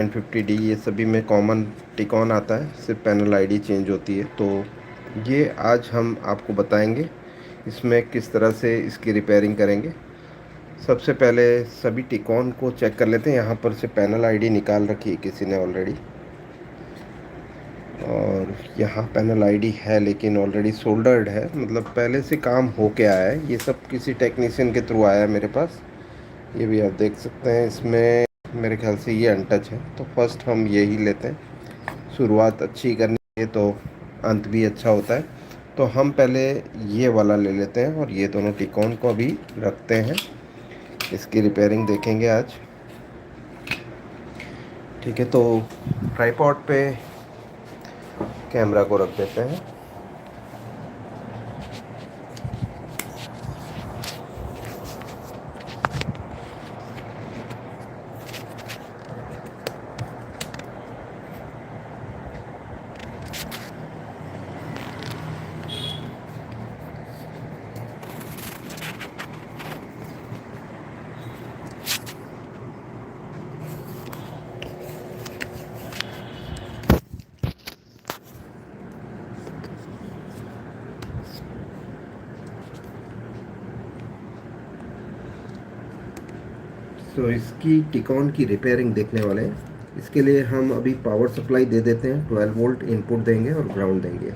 950D ये सभी में कॉमन टिकॉन आता है, सिर्फ पैनल आईडी चेंज होती है। तो ये आज हम आपको बताएंगे इसमें किस तरह से इसकी रिपेयरिंग करेंगे। सबसे पहले सभी टिकॉन को चेक कर लेते हैं। यहाँ पर से पैनल आईडी निकाल रखी है किसी ने ऑलरेडी, और यहाँ पैनल आईडी है लेकिन ऑलरेडी सोल्डर्ड है, मतलब पहले से काम हो के आया है। ये सब किसी टेक्नीशियन के थ्रू आया है मेरे पास। ये भी आप देख सकते हैं, इसमें मेरे ख्याल से ये अनटच है। तो फर्स्ट हम यही लेते हैं। शुरुआत अच्छी करनी है तो अंत भी अच्छा होता है। तो हम पहले ये वाला ले लेते हैं और ये दोनों टिकॉन को अभी रखते हैं। इसकी रिपेयरिंग देखेंगे आज। ठीक है, तो ट्राइपॉड पे कैमरा को रख देते हैं। तो इसकी टिकॉन की रिपेयरिंग देखने वाले हैं। इसके लिए हम अभी पावर सप्लाई दे देते हैं। 12 वोल्ट इनपुट देंगे और ग्राउंड देंगे।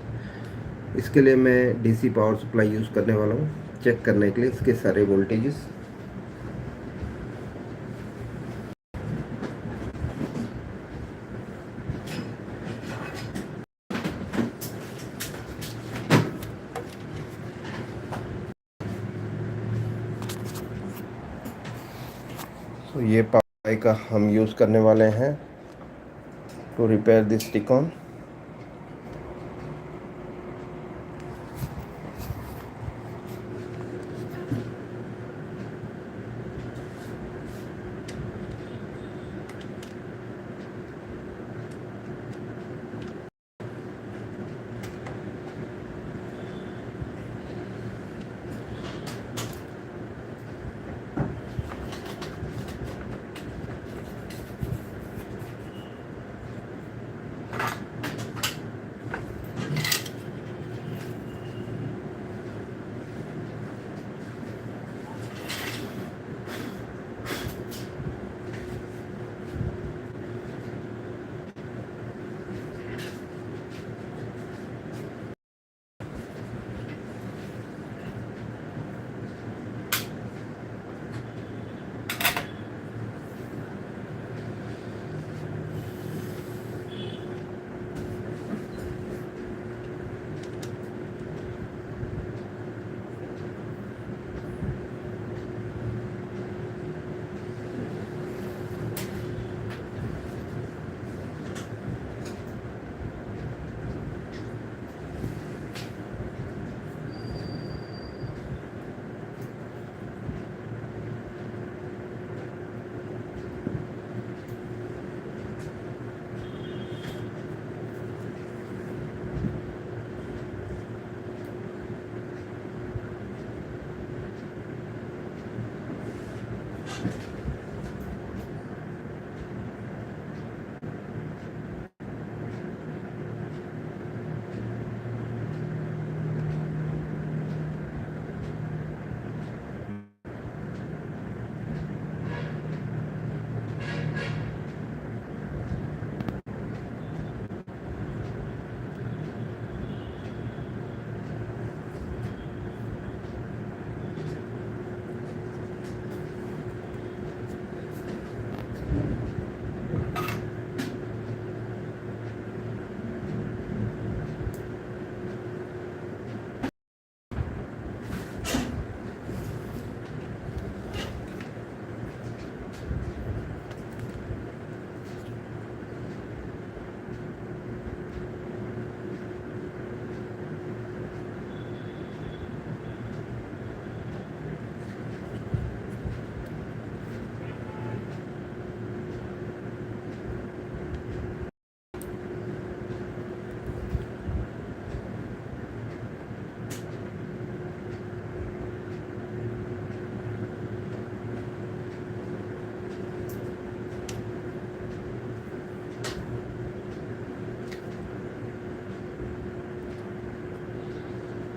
इसके लिए मैं डीसी पावर सप्लाई यूज़ करने वाला हूँ, चेक करने के लिए इसके सारे वोल्टेजेस। तो ये पावर का हम यूज़ करने वाले हैं टू रिपेयर दिस टिकॉन।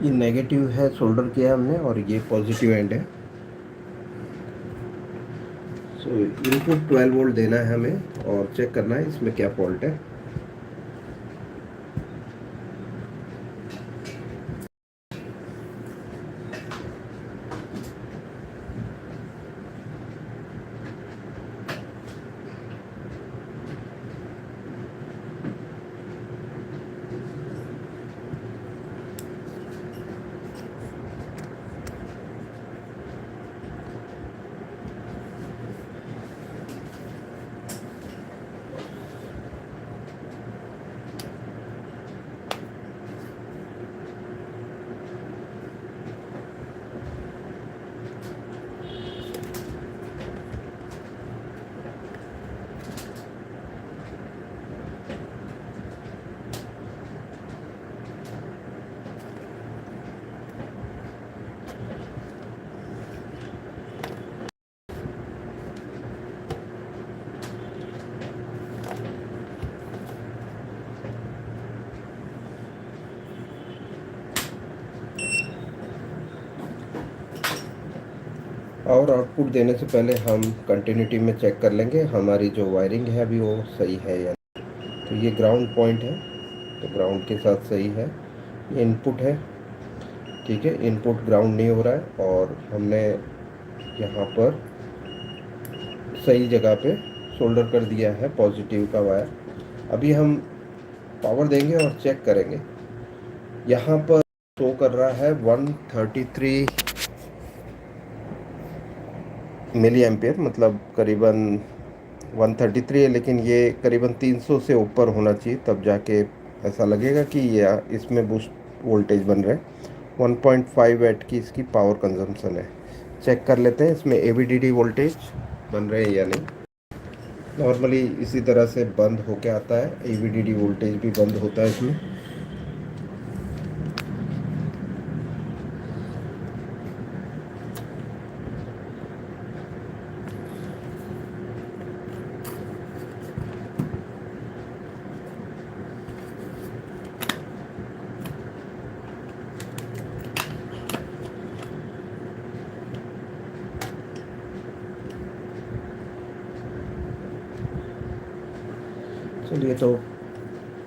ये नेगेटिव है सोल्डर किया हमने और ये पॉजिटिव एंड है। सो इनपुट 12 वोल्ट देना है हमें और चेक करना है इसमें क्या फॉल्ट है। और आउटपुट देने से पहले हम कंटिन्यूटी में चेक कर लेंगे हमारी जो वायरिंग है अभी वो सही है या नहीं। तो ये ग्राउंड पॉइंट है, तो ग्राउंड के साथ सही है। ये इनपुट है, ठीक है, इनपुट ग्राउंड नहीं हो रहा है और हमने यहाँ पर सही जगह पे सोल्डर कर दिया है पॉजिटिव का वायर। अभी हम पावर देंगे और चेक करेंगे। यहाँ पर शो कर रहा है 133 मिली एम्पियर, मतलब करीबन 133 है, लेकिन ये करीबन 300 से ऊपर होना चाहिए तब जाके ऐसा लगेगा कि ये इसमें बूस्ट वोल्टेज बन रहे हैं। 1.5 वाट की इसकी पावर कंजम्पशन है। चेक कर लेते हैं इसमें AVDD वोल्टेज बन रहे हैं या नहीं। नॉर्मली इसी तरह से बंद होके आता है, AVDD वोल्टेज भी बंद होता है इसमें। चलिए, तो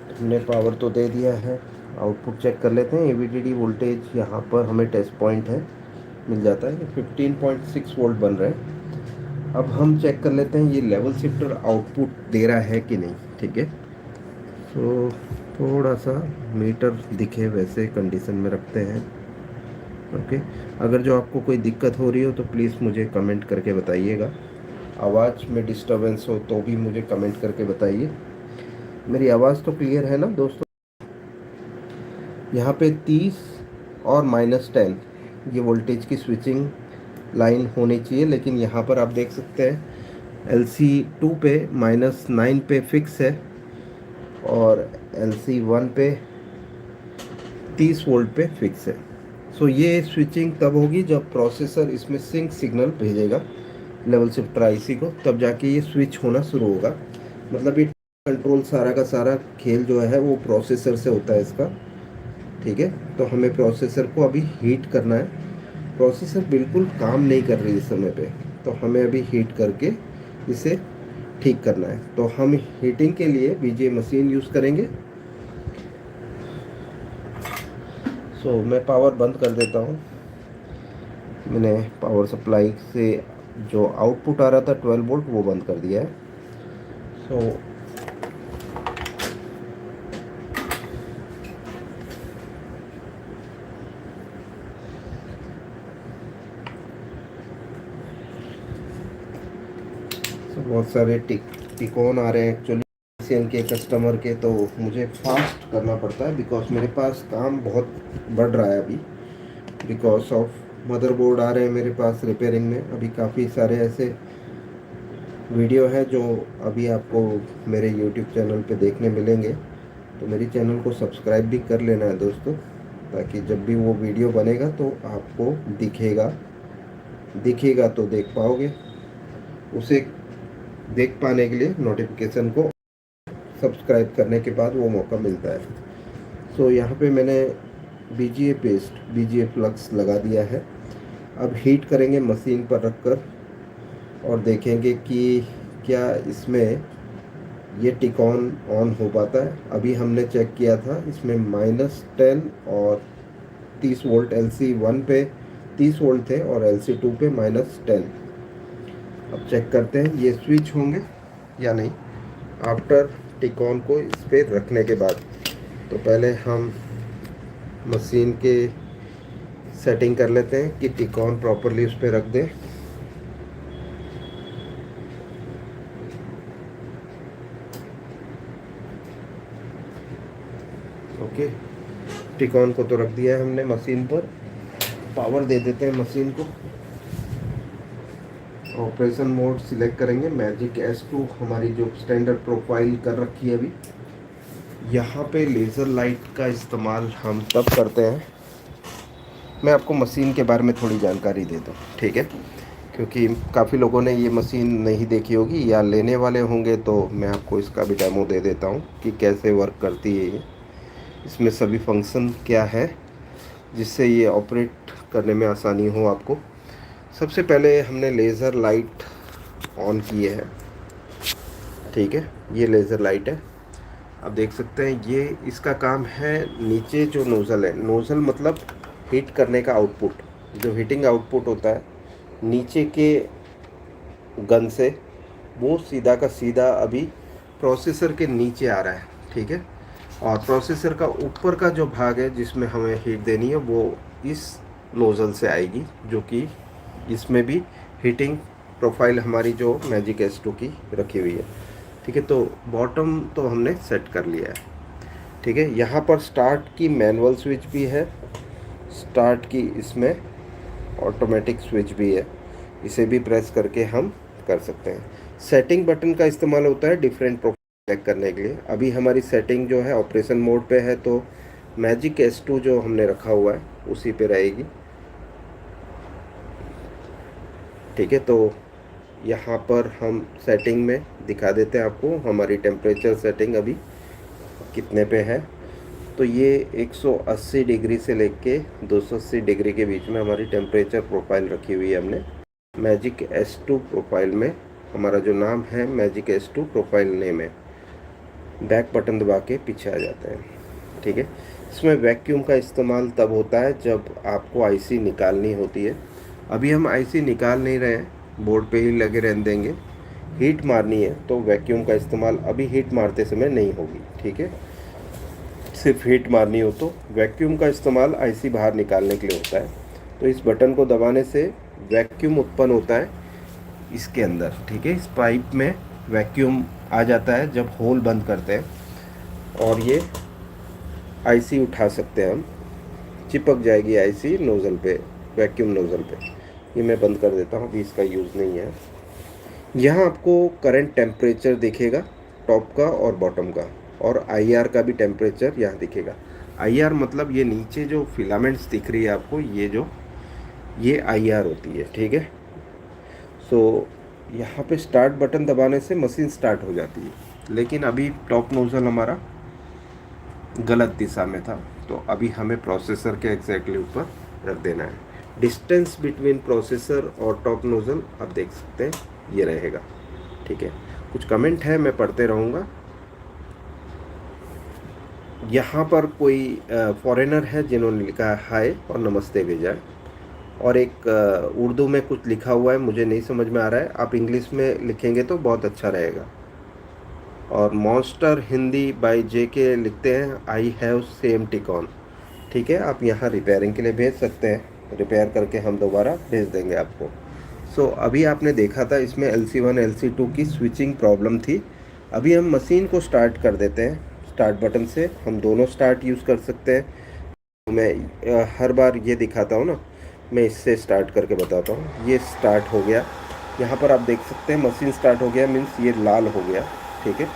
हमने पावर तो दे दिया है, आउटपुट चेक कर लेते हैं। AVDD वोल्टेज यहाँ पर हमें टेस्ट पॉइंट है मिल जाता है, 15.6 वोल्ट बन रहे हैं। अब हम चेक कर लेते हैं ये लेवल शिफ्टर आउटपुट दे रहा है कि नहीं, ठीक है। तो थोड़ा सा मीटर दिखे वैसे कंडीशन में रखते हैं, ओके। अगर जो आपको कोई दिक्कत हो रही हो तो प्लीज़ मुझे कमेंट करके बताइएगा। आवाज़ में डिस्टर्बेंस हो तो भी मुझे कमेंट करके बताइए। मेरी आवाज़ तो क्लियर है ना दोस्तों? यहाँ पे 30 और -10 ये वोल्टेज की स्विचिंग लाइन होनी चाहिए, लेकिन यहाँ पर आप देख सकते हैं LC2 पे -9 पे फिक्स है और LC1 पे 30 वोल्ट पे फिक्स है। सो ये स्विचिंग तब होगी जब प्रोसेसर इसमें सिंक सिग्नल भेजेगा लेवल शिफ्टर IC को, तब जाके ये स्विच होना शुरू होगा। मतलब ये कंट्रोल सारा का सारा खेल जो है वो प्रोसेसर से होता है इसका, ठीक है। तो हमें प्रोसेसर को अभी हीट करना है। प्रोसेसर बिल्कुल काम नहीं कर रही इस समय पे, तो हमें अभी हीट करके इसे ठीक करना है। तो हम हीटिंग के लिए BGA मशीन यूज़ करेंगे। सो मैं पावर बंद कर देता हूँ। मैंने पावर सप्लाई से जो आउटपुट आ रहा था 12 वोल्ट वो बंद कर दिया है। सो बहुत सारे टिकोन आ रहे हैं एक्चुअली के कस्टमर के, तो मुझे फास्ट करना पड़ता है बिकॉज मेरे पास काम बहुत बढ़ रहा है अभी। बिकॉज ऑफ मदरबोर्ड आ रहे हैं मेरे पास रिपेयरिंग में। अभी काफ़ी सारे ऐसे वीडियो हैं जो अभी आपको मेरे YouTube चैनल पे देखने मिलेंगे, तो मेरी चैनल को सब्सक्राइब भी कर लेना है दोस्तों, ताकि जब भी वो वीडियो बनेगा तो आपको दिखेगा तो देख पाओगे। उसे देख पाने के लिए नोटिफिकेशन को सब्सक्राइब करने के बाद वो मौका मिलता है। सो यहाँ पे मैंने बीजीए पेस्ट, बीजीए फ्लक्स लगा दिया है। अब हीट करेंगे मशीन पर रखकर और देखेंगे कि क्या इसमें ये टिकॉन ऑन हो पाता है। अभी हमने चेक किया था, इसमें -10 और 30 वोल्ट, LC1 पे 30 वोल्ट थे और LC2 पे -10। अब चेक करते हैं ये स्विच होंगे या नहीं आफ्टर टिकॉन को इस पर रखने के बाद। तो पहले हम मशीन के सेटिंग कर लेते हैं कि टिकॉन प्रॉपरली उस पर रख दें। ओके, टिकॉन को तो रख दिया है हमने मशीन पर। पावर दे देते हैं मशीन को। ऑपरेशन मोड सिलेक्ट करेंगे, मैजिक S2 हमारी जो स्टैंडर्ड प्रोफाइल कर रखी है अभी। यहाँ पे लेज़र लाइट का इस्तेमाल हम तब करते हैं, मैं आपको मशीन के बारे में थोड़ी जानकारी दे दूँ, ठीक है, क्योंकि काफ़ी लोगों ने ये मशीन नहीं देखी होगी या लेने वाले होंगे, तो मैं आपको इसका भी डेमो दे देता हूँ कि कैसे वर्क करती है ये, इसमें सभी फंक्शन क्या है जिससे ये ऑपरेट करने में आसानी हो आपको। सबसे पहले हमने लेज़र लाइट ऑन की है, ठीक है, ये लेज़र लाइट है। आप देख सकते हैं ये इसका काम है, नीचे जो नोज़ल है, नोज़ल मतलब हीट करने का आउटपुट, जो हीटिंग आउटपुट होता है नीचे के गन से, वो सीधा का सीधा अभी प्रोसेसर के नीचे आ रहा है, ठीक है। और प्रोसेसर का ऊपर का जो भाग है जिसमें हमें हीट देनी है वो इस नोज़ल से आएगी, जो कि इसमें भी हीटिंग प्रोफाइल हमारी जो मैजिक S2 की रखी हुई है, ठीक है। तो बॉटम तो हमने सेट कर लिया है, ठीक है। यहाँ पर स्टार्ट की मैनुअल स्विच भी है, स्टार्ट की इसमें ऑटोमेटिक स्विच भी है, इसे भी प्रेस करके हम कर सकते हैं। सेटिंग बटन का इस्तेमाल होता है डिफरेंट प्रोफाइल सेलेक्ट करने के लिए। अभी हमारी सेटिंग जो है ऑपरेशन मोड पे है, तो मैजिक S2 जो हमने रखा हुआ है उसी पे रहेगी, ठीक है। तो यहाँ पर हम सेटिंग में दिखा देते हैं आपको हमारी टेम्परेचर सेटिंग अभी कितने पे है। तो ये 180 डिग्री से लेके 280 डिग्री के बीच में हमारी टेम्परेचर प्रोफाइल रखी हुई है हमने मैजिक S2 प्रोफाइल में। हमारा जो नाम है मैजिक S2 प्रोफाइल नेम है। बैक बटन दबा के पीछे आ जाते हैं, ठीक है। इसमें वैक्यूम का इस्तेमाल तब होता है जब आपको आईसी निकालनी होती है। अभी हम आईसी निकाल नहीं रहे हैं, बोर्ड पे ही लगे रहने देंगे। हीट मारनी है तो वैक्यूम का इस्तेमाल अभी हीट मारते समय नहीं होगी, ठीक है। सिर्फ हीट मारनी हो तो वैक्यूम का इस्तेमाल आईसी बाहर निकालने के लिए होता है। तो इस बटन को दबाने से वैक्यूम उत्पन्न होता है इसके अंदर, ठीक है। इस पाइप में वैक्यूम आ जाता है जब होल बंद करते हैं, और ये आईसी उठा सकते हैं हम, चिपक जाएगी आईसी नोज़ल पे, वैक्यूम नोज़ल पे। ये मैं बंद कर देता हूँ, अभी इसका यूज़ नहीं है। यहाँ आपको करंट टेम्परेचर दिखेगा टॉप का और बॉटम का, और आईआर का भी टेम्परेचर यहाँ दिखेगा। आईआर मतलब ये नीचे जो फिलामेंट्स दिख रही है आपको, ये आईआर होती है, ठीक है। सो यहाँ पे स्टार्ट बटन दबाने से मशीन स्टार्ट हो जाती है, लेकिन अभी टॉप नोज़ल हमारा गलत दिशा में था, तो अभी हमें प्रोसेसर के एग्जैक्टली ऊपर रख देना है। डिस्टेंस बिटवीन प्रोसेसर और टॉप नोज़ल आप देख सकते हैं ये रहेगा, ठीक है। कुछ कमेंट है, मैं पढ़ते रहूँगा। यहाँ पर कोई फॉरेनर है जिन्होंने लिखा है हाय और नमस्ते भेजा है, और एक उर्दू में कुछ लिखा हुआ है, मुझे नहीं समझ में आ रहा है, आप इंग्लिश में लिखेंगे तो बहुत अच्छा रहेगा। और मॉन्स्टर हिंदी बाय JK लिखते हैं आई हैव सेम टिकॉन, ठीक है। आप यहाँ रिपेयरिंग के लिए भेज सकते हैं, रिपेयर करके हम दोबारा भेज देंगे आपको। सो अभी आपने देखा था इसमें LC1 LC2 की स्विचिंग प्रॉब्लम थी। अभी हम मशीन को स्टार्ट कर देते हैं, स्टार्ट बटन से हम दोनों स्टार्ट यूज़ कर सकते हैं। मैं हर बार ये दिखाता हूँ ना, मैं इससे स्टार्ट करके बताता हूँ। ये स्टार्ट हो गया, यहाँ पर आप देख सकते हैं मशीन स्टार्ट हो गया, मीन्स ये लाल हो गया, ठीक है।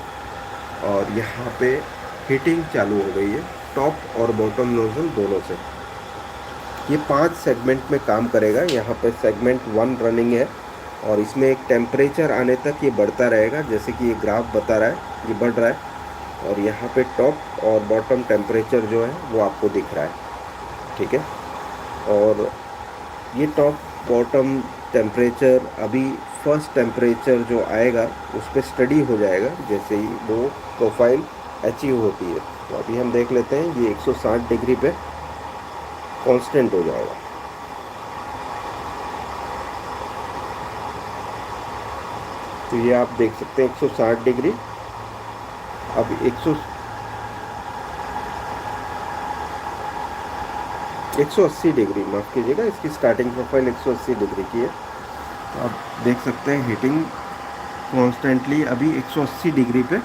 और यहाँ पे हीटिंग चालू हो गई है टॉप और बॉटम नोज़ल दोनों से। ये 5 सेगमेंट में काम करेगा। यहाँ पे सेगमेंट 1 रनिंग है, और इसमें एक टेम्परेचर आने तक ये बढ़ता रहेगा, जैसे कि ये ग्राफ बता रहा है ये बढ़ रहा है। और यहाँ पे टॉप और बॉटम टेम्परेचर जो है वो आपको दिख रहा है, ठीक है। और ये टॉप बॉटम टेम्परेचर अभी फर्स्ट टेम्परेचर जो आएगा उस पर स्टडी हो जाएगा जैसे ही वो प्रोफाइल अचीव होती है। तो अभी हम देख लेते हैं, ये 160 डिग्री पे कांस्टेंट हो जाएगा। तो ये आप देख सकते हैं 160 डिग्री। अब 180 डिग्री, माफ़ कीजिएगा, इसकी स्टार्टिंग प्रोफाइल 180 डिग्री की है। तो आप देख सकते हैं हीटिंग कॉन्स्टेंटली अभी 180 डिग्री पे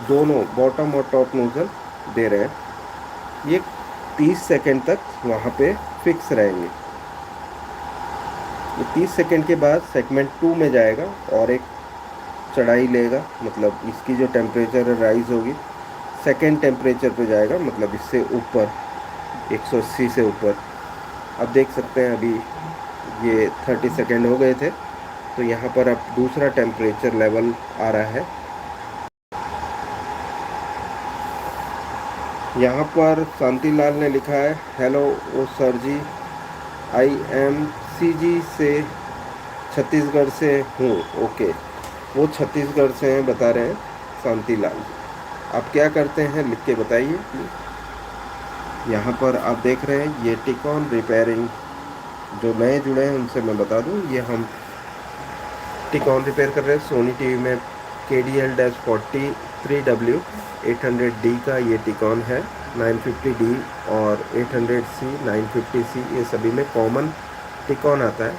दोनों बॉटम और टॉप नोजल दे रहे हैं। ये 30 सेकंड तक वहाँ पे फिक्स रहेंगे। ये 30 सेकंड के बाद सेगमेंट 2 में जाएगा और एक चढ़ाई लेगा, मतलब इसकी जो टेम्परेचर राइज होगी सेकंड टेम्परेचर पे जाएगा, मतलब इससे ऊपर 180 से ऊपर। अब देख सकते हैं अभी ये 30 सेकंड हो गए थे, तो यहाँ पर अब दूसरा टेम्परेचर लेवल आ रहा है। यहाँ पर शांतिलाल ने लिखा है, हेलो ओ sir ji, I am CG से छत्तीसगढ़ से हूँ। ओके, वो छत्तीसगढ़ से हैं बता रहे हैं शांतिलाल। आप क्या करते हैं लिख के बताइए। यहाँ पर आप देख रहे हैं ये टिकॉन रिपेयरिंग, जो नए जुड़े हैं उनसे मैं बता दूँ, ये हम टिकॉन रिपेयर कर रहे हैं सोनी टीवी में। KDL-43W 800D का ये टिकॉन है, 950D और 800C 950C ये सभी में कॉमन टिकॉन आता है,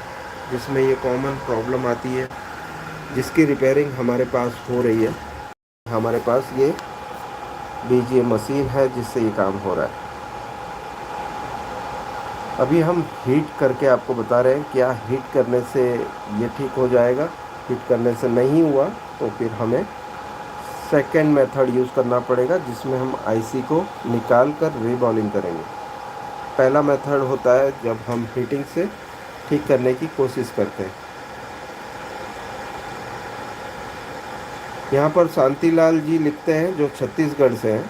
जिसमें ये कॉमन प्रॉब्लम आती है जिसकी रिपेयरिंग हमारे पास हो रही है। हमारे पास ये BGA मशीन है जिससे ये काम हो रहा है। अभी हम हीट करके आपको बता रहे हैं, क्या हीट करने से ये ठीक हो जाएगा। हीट करने से नहीं हुआ तो फिर हमें सेकेंड मेथड यूज़ करना पड़ेगा, जिसमें हम आईसी को निकाल कर रीबॉलिंग करेंगे। पहला मेथड होता है जब हम हीटिंग से ठीक करने की कोशिश करते हैं। यहाँ पर शांतिलाल जी लिखते हैं, जो छत्तीसगढ़ से हैं,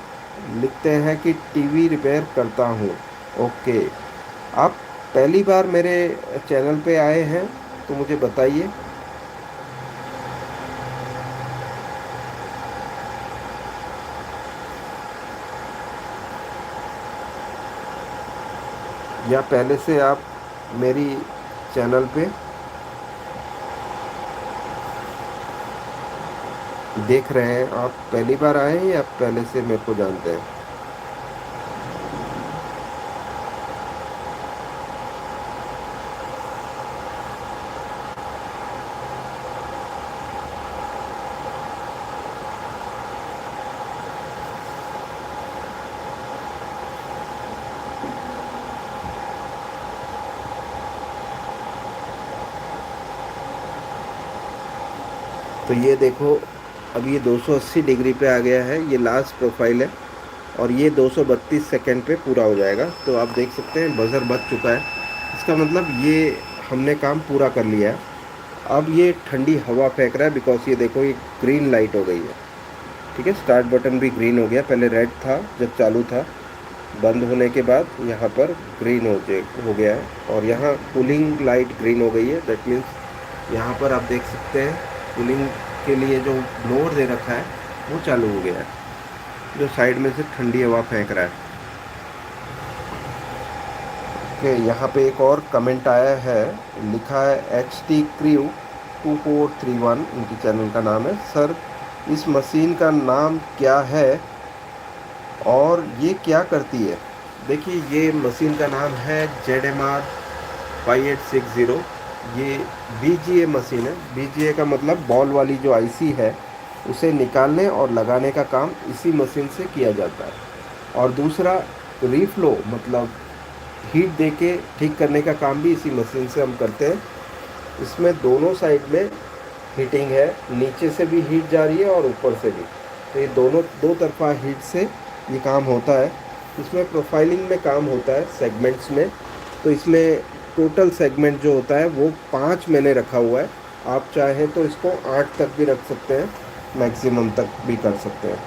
लिखते हैं कि टीवी रिपेयर करता हूँ। ओके, आप पहली बार मेरे चैनल पे आए हैं तो मुझे बताइए। या पहले से आप मेरी चैनल पे देख रहे हैं, आप पहली बार आए हैं या पहले से मेरे को जानते हैं। तो ये देखो, अब ये 280 डिग्री पे आ गया है, ये लास्ट प्रोफाइल है और ये 232 सेकंड पे पूरा हो जाएगा। तो आप देख सकते हैं बज़र बज चुका है, इसका मतलब ये हमने काम पूरा कर लिया है। अब ये ठंडी हवा फेंक रहा है, बिकॉज ये देखो ये ग्रीन लाइट हो गई है। ठीक है, स्टार्ट बटन भी ग्रीन हो गया, पहले रेड था जब चालू था, बंद होने के बाद यहाँ पर ग्रीन हो गया है। और यहाँ कूलिंग लाइट ग्रीन हो गई है, दैट मीन्स यहाँ पर आप देख सकते हैं कूलिंग के लिए जो ब्लोअर दे रखा है वो चालू हो गया है, जो साइड में से ठंडी हवा फेंक रहा है। ओके, यहाँ पे एक और कमेंट आया है, लिखा है HT Crew 2431, उनकी चैनल का नाम है। सर, इस मशीन का नाम क्या है और ये क्या करती है। देखिए, ये मशीन का नाम है ZMR 5860। ये BGA मशीन है। BGA का मतलब बॉल वाली जो आईसी है उसे निकालने और लगाने का काम इसी मशीन से किया जाता है। और दूसरा रीफ्लो, मतलब हीट देके ठीक करने का काम भी इसी मशीन से हम करते हैं। इसमें दोनों साइड में हीटिंग है, नीचे से भी हीट जा रही है और ऊपर से भी। तो ये दोनों दो तरफा हीट से ये काम होता है। इसमें प्रोफाइलिंग में काम होता है सेगमेंट्स में। तो इसमें टोटल सेगमेंट जो होता है वो 5 मैंने रखा हुआ है। आप चाहें तो इसको 8 तक भी रख सकते हैं, मैक्सिमम तक भी कर सकते हैं।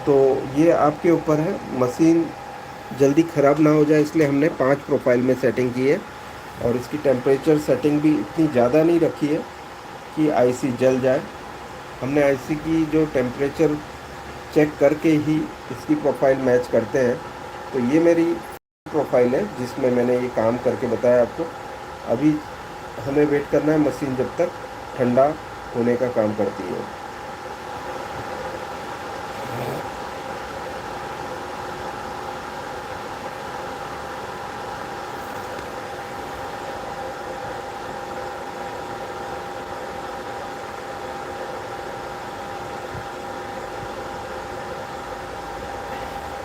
तो ये आपके ऊपर है। मशीन जल्दी ख़राब ना हो जाए इसलिए हमने 5 प्रोफाइल में सेटिंग की है। और इसकी टेम्परेचर सेटिंग भी इतनी ज़्यादा नहीं रखी है कि आईसी जल जाए। हमने आईसी की जो टेम्परेचर चेक करके ही इसकी प्रोफाइल मैच करते हैं। तो ये मेरी प्रोफाइल है जिसमें मैंने ये काम करके बताया आपको। अभी हमें वेट करना है मशीन जब तक ठंडा होने का काम करती है।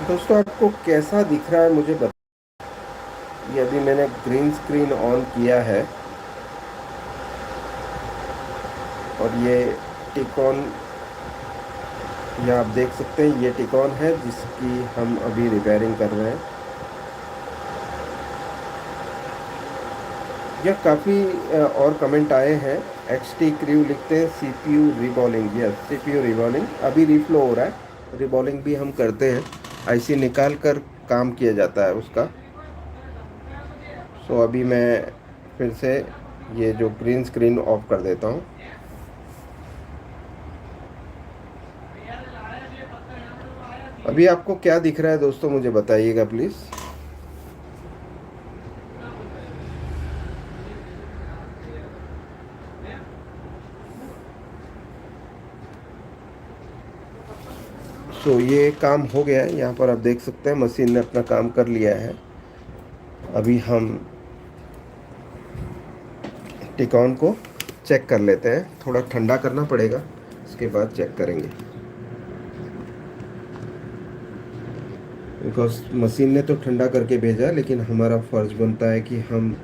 दोस्तों आपको कैसा दिख रहा है मुझे बता। ये अभी मैंने ग्रीन स्क्रीन ऑन किया है और ये टिकॉन, ये आप देख सकते हैं ये टिकॉन है जिसकी हम अभी रिपेयरिंग कर रहे हैं। यह काफ़ी और कमेंट आए हैं। एक्सटी क्रू लिखते हैं CPU reballing. Yes, CPU reballing अभी रिफ्लो हो रहा है। रिबॉलिंग भी हम करते हैं, आईसी निकाल कर काम किया जाता है उसका। सो अभी मैं फिर से ये जो ग्रीन स्क्रीन ऑफ कर देता हूँ। अभी आपको क्या दिख रहा है दोस्तों मुझे बताइएगा प्लीज़। सो ये काम हो गया है। यहाँ पर आप देख सकते हैं मशीन ने अपना काम कर लिया है। अभी हम टिकॉन को चेक कर लेते हैं। थोड़ा ठंडा करना पड़ेगा, इसके बाद चेक करेंगे। बिकॉज मशीन ने तो ठंडा करके भेजा, लेकिन हमारा फ़र्ज़ बनता है कि हम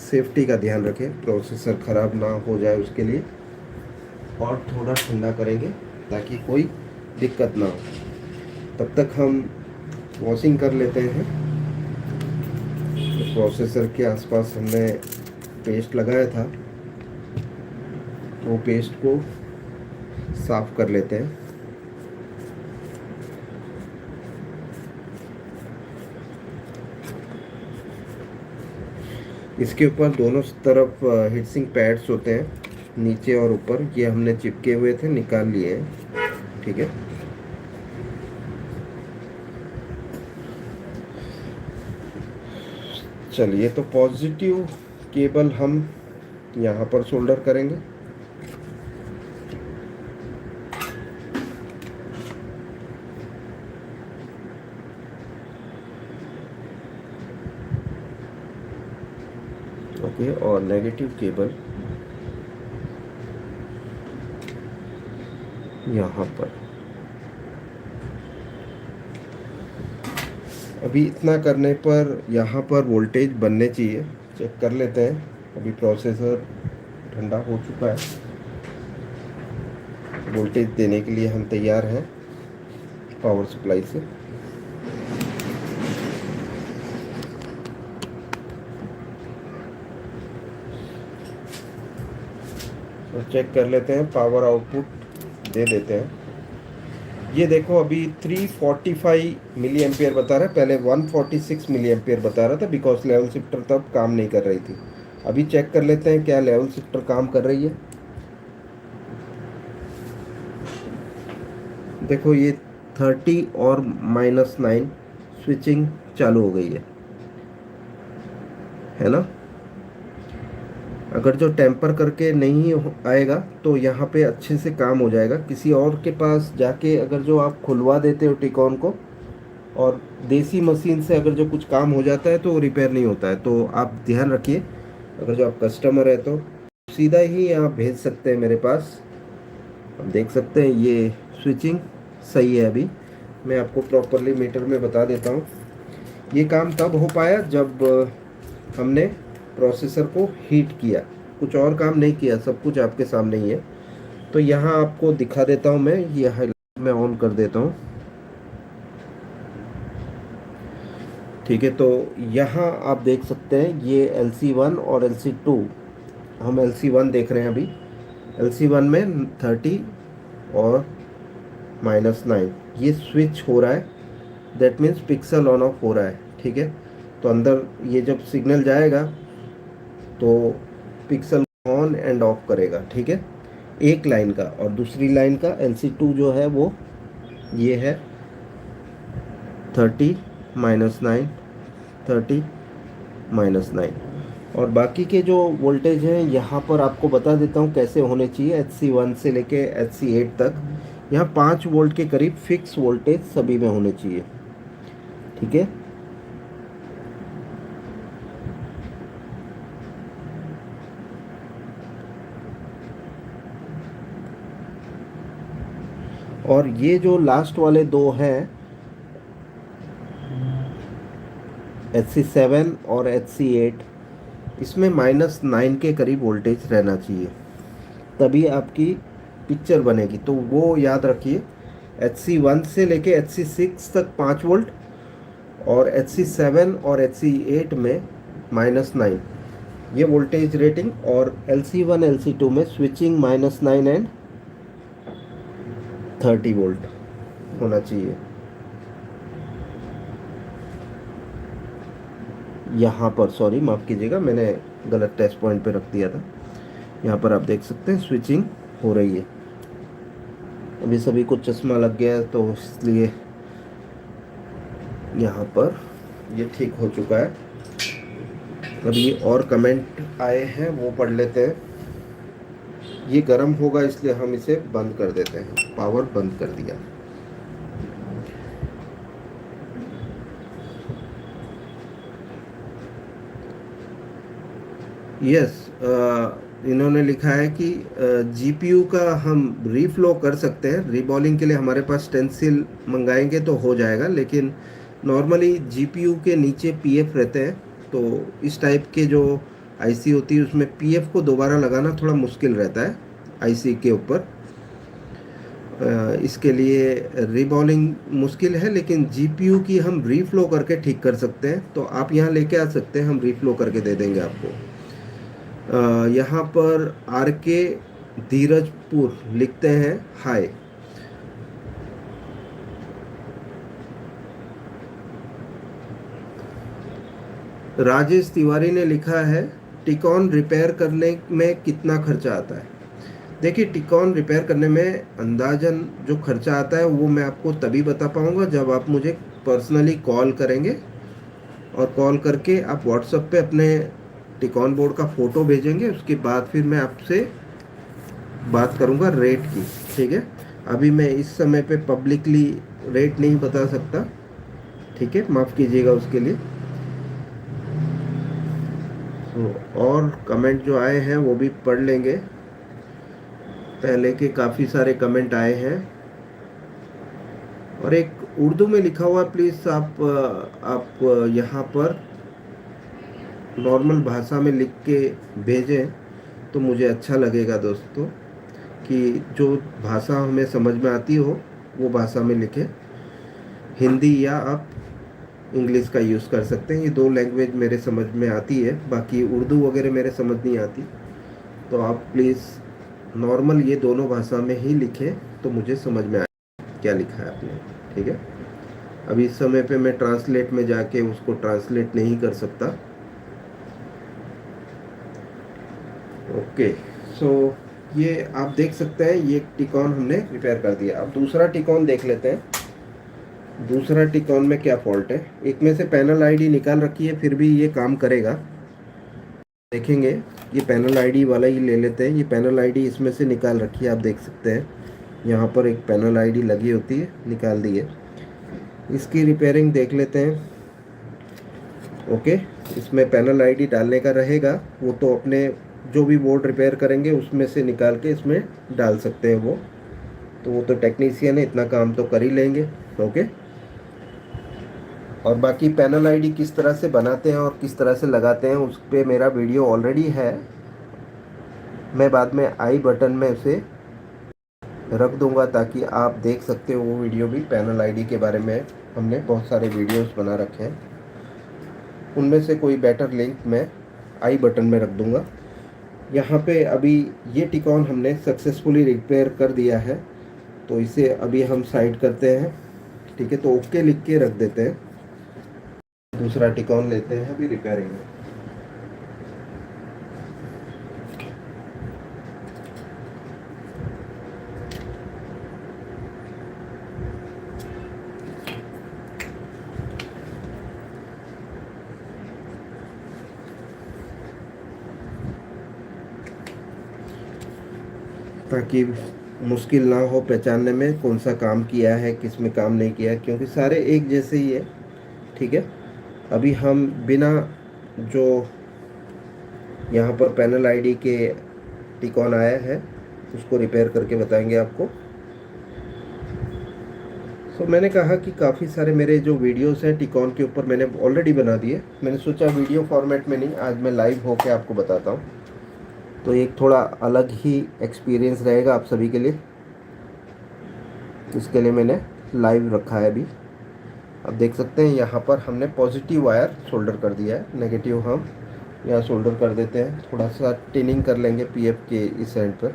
सेफ्टी का ध्यान रखें, प्रोसेसर ख़राब ना हो जाए उसके लिए। और थोड़ा ठंडा करेंगे ताकि कोई दिक्कत ना हो। तब तक हम वॉशिंग कर लेते हैं। तो प्रोसेसर के आसपास हमने पेस्ट लगाया था, तो पेस्ट को साफ़ कर लेते हैं। इसके ऊपर दोनों तरफ हीट सिंक पैड्स होते हैं, नीचे और ऊपर। ये हमने चिपके हुए थे, निकाल लिए हैं। ठीक है, चलिए तो पॉजिटिव केबल हम यहाँ पर सोल्डर करेंगे। ओके, और नेगेटिव केबल यहाँ पर। अभी इतना करने पर यहाँ पर वोल्टेज बनने चाहिए। चेक कर लेते हैं। अभी प्रोसेसर ठंडा हो चुका है, वोल्टेज देने के लिए हम तैयार हैं पावर सप्लाई से। तो चेक कर लेते हैं, पावर आउटपुट दे देते हैं। ये देखो अभी 345 मिली एम्पियर बता रहा है, पहले 146 मिली एम्पियर बता रहा था, बिकॉज लेवल शिफ्टर तब काम नहीं कर रही थी। अभी चेक कर लेते हैं क्या लेवल शिफ्टर काम कर रही है। देखो ये 30 और -9 स्विचिंग चालू हो गई है ना। अगर जो टेम्पर करके नहीं आएगा तो यहाँ पे अच्छे से काम हो जाएगा। किसी और के पास जाके अगर जो आप खुलवा देते हो टिकॉन को, और देसी मशीन से अगर जो कुछ काम हो जाता है तो वो रिपेयर नहीं होता है। तो आप ध्यान रखिए, अगर जो आप कस्टमर है तो सीधा ही आप भेज सकते हैं मेरे पास। आप देख सकते हैं ये स्विचिंग सही है। अभी मैं आपको प्रॉपरली मीटर में बता देता हूँ। ये काम तब हो पाया जब हमने प्रोसेसर को हीट किया, कुछ और काम नहीं किया, सब कुछ आपके सामने ही है। तो यहाँ आपको दिखा देता हूँ मैं, ये हाईलाइट में ऑन कर देता हूँ। ठीक है, तो यहाँ आप देख सकते हैं ये LC1 और LC2। हम LC1 देख रहे हैं अभी। LC1 में 30 और -9 ये स्विच हो रहा है। That means pixel on off हो रहा है, ठीक है। तो अंदर ये जब सिग्नल जाएगा तो पिक्सल ऑन एंड ऑफ करेगा, ठीक है, एक लाइन का। और दूसरी लाइन का LC2 जो है वो ये है 30 - 9, 30 - 9। और बाकी के जो वोल्टेज हैं यहाँ पर आपको बता देता हूँ कैसे होने चाहिए। HC1 से लेके HC8 तक यहाँ 5 वोल्ट के करीब फिक्स वोल्टेज सभी में होने चाहिए, ठीक है। और ये जो लास्ट वाले दो हैं HC7 और HC8, इसमें -9 के करीब वोल्टेज रहना चाहिए, तभी आपकी पिक्चर बनेगी। तो वो याद रखिए, HC1 से लेके HC6 तक 5 वोल्ट, और HC7 और HC8 में -9, ये वोल्टेज रेटिंग। और LC1 LC2 में स्विचिंग -9 एंड 30 वोल्ट होना चाहिए। यहाँ पर सॉरी माफ़ कीजिएगा, मैंने गलत टेस्ट पॉइंट पे रख दिया था। यहाँ पर आप देख सकते हैं स्विचिंग हो रही है। अभी सभी को चश्मा लग गया है तो इसलिए यहाँ पर ये ठीक हो चुका है। अभी और कमेंट आए हैं वो पढ़ लेते हैं। ये गर्म होगा इसलिए हम इसे बंद कर देते हैं, पावर बंद कर दिया। यस, इन्होंने लिखा है कि GPU का हम रीफ्लो कर सकते हैं, रीबॉलिंग के लिए हमारे पास स्टेंसिल मंगाएंगे तो हो जाएगा, लेकिन नॉर्मली GPU के नीचे PF रहते हैं। तो इस टाइप के जो IC होती है उसमें PF को दोबारा लगाना थोड़ा मुश्किल रहता है IC के ऊपर। इसके लिए रीबॉलिंग मुश्किल है, लेकिन GPU की हम रीफ्लो करके ठीक कर सकते हैं। तो आप यहाँ लेके आ सकते हैं, हम रीफ्लो करके दे देंगे आपको। यहाँ पर RK धीरजपुर लिखते हैं हाय। राजेश तिवारी ने लिखा है टिकॉन रिपेयर करने में कितना खर्चा आता है। देखिए, टिकॉन रिपेयर करने में अंदाजन जो खर्चा आता है वो मैं आपको तभी बता पाऊँगा जब आप मुझे पर्सनली कॉल करेंगे, और कॉल करके आप व्हाट्सएप पे अपने टिकॉन बोर्ड का फ़ोटो भेजेंगे। उसके बाद फिर मैं आपसे बात करूंगा रेट की, ठीक है। अभी मैं इस समय पे पब्लिकली रेट नहीं बता सकता, ठीक है, माफ़ कीजिएगा उसके लिए। तो और कमेंट जो आए हैं वो भी पढ़ लेंगे। पहले के काफ़ी सारे कमेंट आए हैं, और एक उर्दू में लिखा हुआ, प्लीज़ आप यहाँ पर नॉर्मल भाषा में लिख के भेजें तो मुझे अच्छा लगेगा दोस्तों, कि जो भाषा हमें समझ में आती हो वो भाषा में लिखें। हिंदी या आप इंग्लिश का यूज़ कर सकते हैं, ये दो लैंग्वेज मेरे समझ में आती है, बाकी उर्दू वगैरह मेरे समझ नहीं आती। तो आप प्लीज़ नॉर्मल ये दोनों भाषा में ही लिखें तो मुझे समझ में आए क्या लिखा है आपने, ठीक है। अभी इस समय पे मैं ट्रांसलेट में जाके उसको ट्रांसलेट नहीं कर सकता। ओके, सो ये आप देख सकते हैं, ये टिकॉन हमने रिपेयर कर दिया। अब दूसरा टिकॉन देख लेते हैं। दूसरा टिकॉन में क्या फॉल्ट है। एक में से पैनल आईडी निकाल रखी है, फिर भी ये काम करेगा। देखेंगे, ये पैनल आईडी वाला ही ले लेते हैं। ये पैनल आईडी इसमें से निकाल रखी है, आप देख सकते हैं यहाँ पर एक पैनल आईडी लगी होती है, निकाल दी है। इसकी रिपेयरिंग देख लेते हैं। ओके, इसमें पैनल आईडी डालने का रहेगा, वो तो अपने जो भी बोर्ड रिपेयर करेंगे उसमें से निकाल के इसमें डाल सकते हैं वो तो टेक्नीशियन है, इतना काम तो कर ही लेंगे। ओके, और बाकी पैनल आईडी किस तरह से बनाते हैं और किस तरह से लगाते हैं उस पर मेरा वीडियो ऑलरेडी है, मैं बाद में आई बटन में उसे रख दूंगा ताकि आप देख सकते हो वो वीडियो भी। पैनल आईडी के बारे में हमने बहुत सारे वीडियोस बना रखे हैं, उनमें से कोई बेटर लिंक मैं आई बटन में रख दूंगा। यहाँ पे अभी ये टिकॉन हमने सक्सेसफुली रिपेयर कर दिया है, तो इसे अभी हम साइड करते हैं। ठीक है, तो ओके लिख के रख देते हैं। दूसरा टिकॉन लेते हैं अभी रिपेयरिंग में। ताकि मुश्किल ना हो पहचानने में कौन सा काम किया है, किस में काम नहीं किया है, क्योंकि सारे एक जैसे ही है। ठीक है, अभी हम बिना जो यहाँ पर पैनल आईडी के टिकॉन आया है उसको रिपेयर करके बताएंगे आपको। तो मैंने कहा कि काफ़ी सारे मेरे जो वीडियोस हैं टिकॉन के ऊपर मैंने ऑलरेडी बना दिए। मैंने सोचा वीडियो फॉर्मेट में नहीं, आज मैं लाइव होके आपको बताता हूँ, तो एक थोड़ा अलग ही एक्सपीरियंस रहेगा आप सभी के लिए। इसके लिए मैंने लाइव रखा है अभी। अब देख सकते हैं यहाँ पर हमने पॉजिटिव वायर सोल्डर कर दिया है, नेगेटिव हम यहाँ सोल्डर कर देते हैं। थोड़ा सा टिनिंग कर लेंगे पीएफ के इस एंड पर।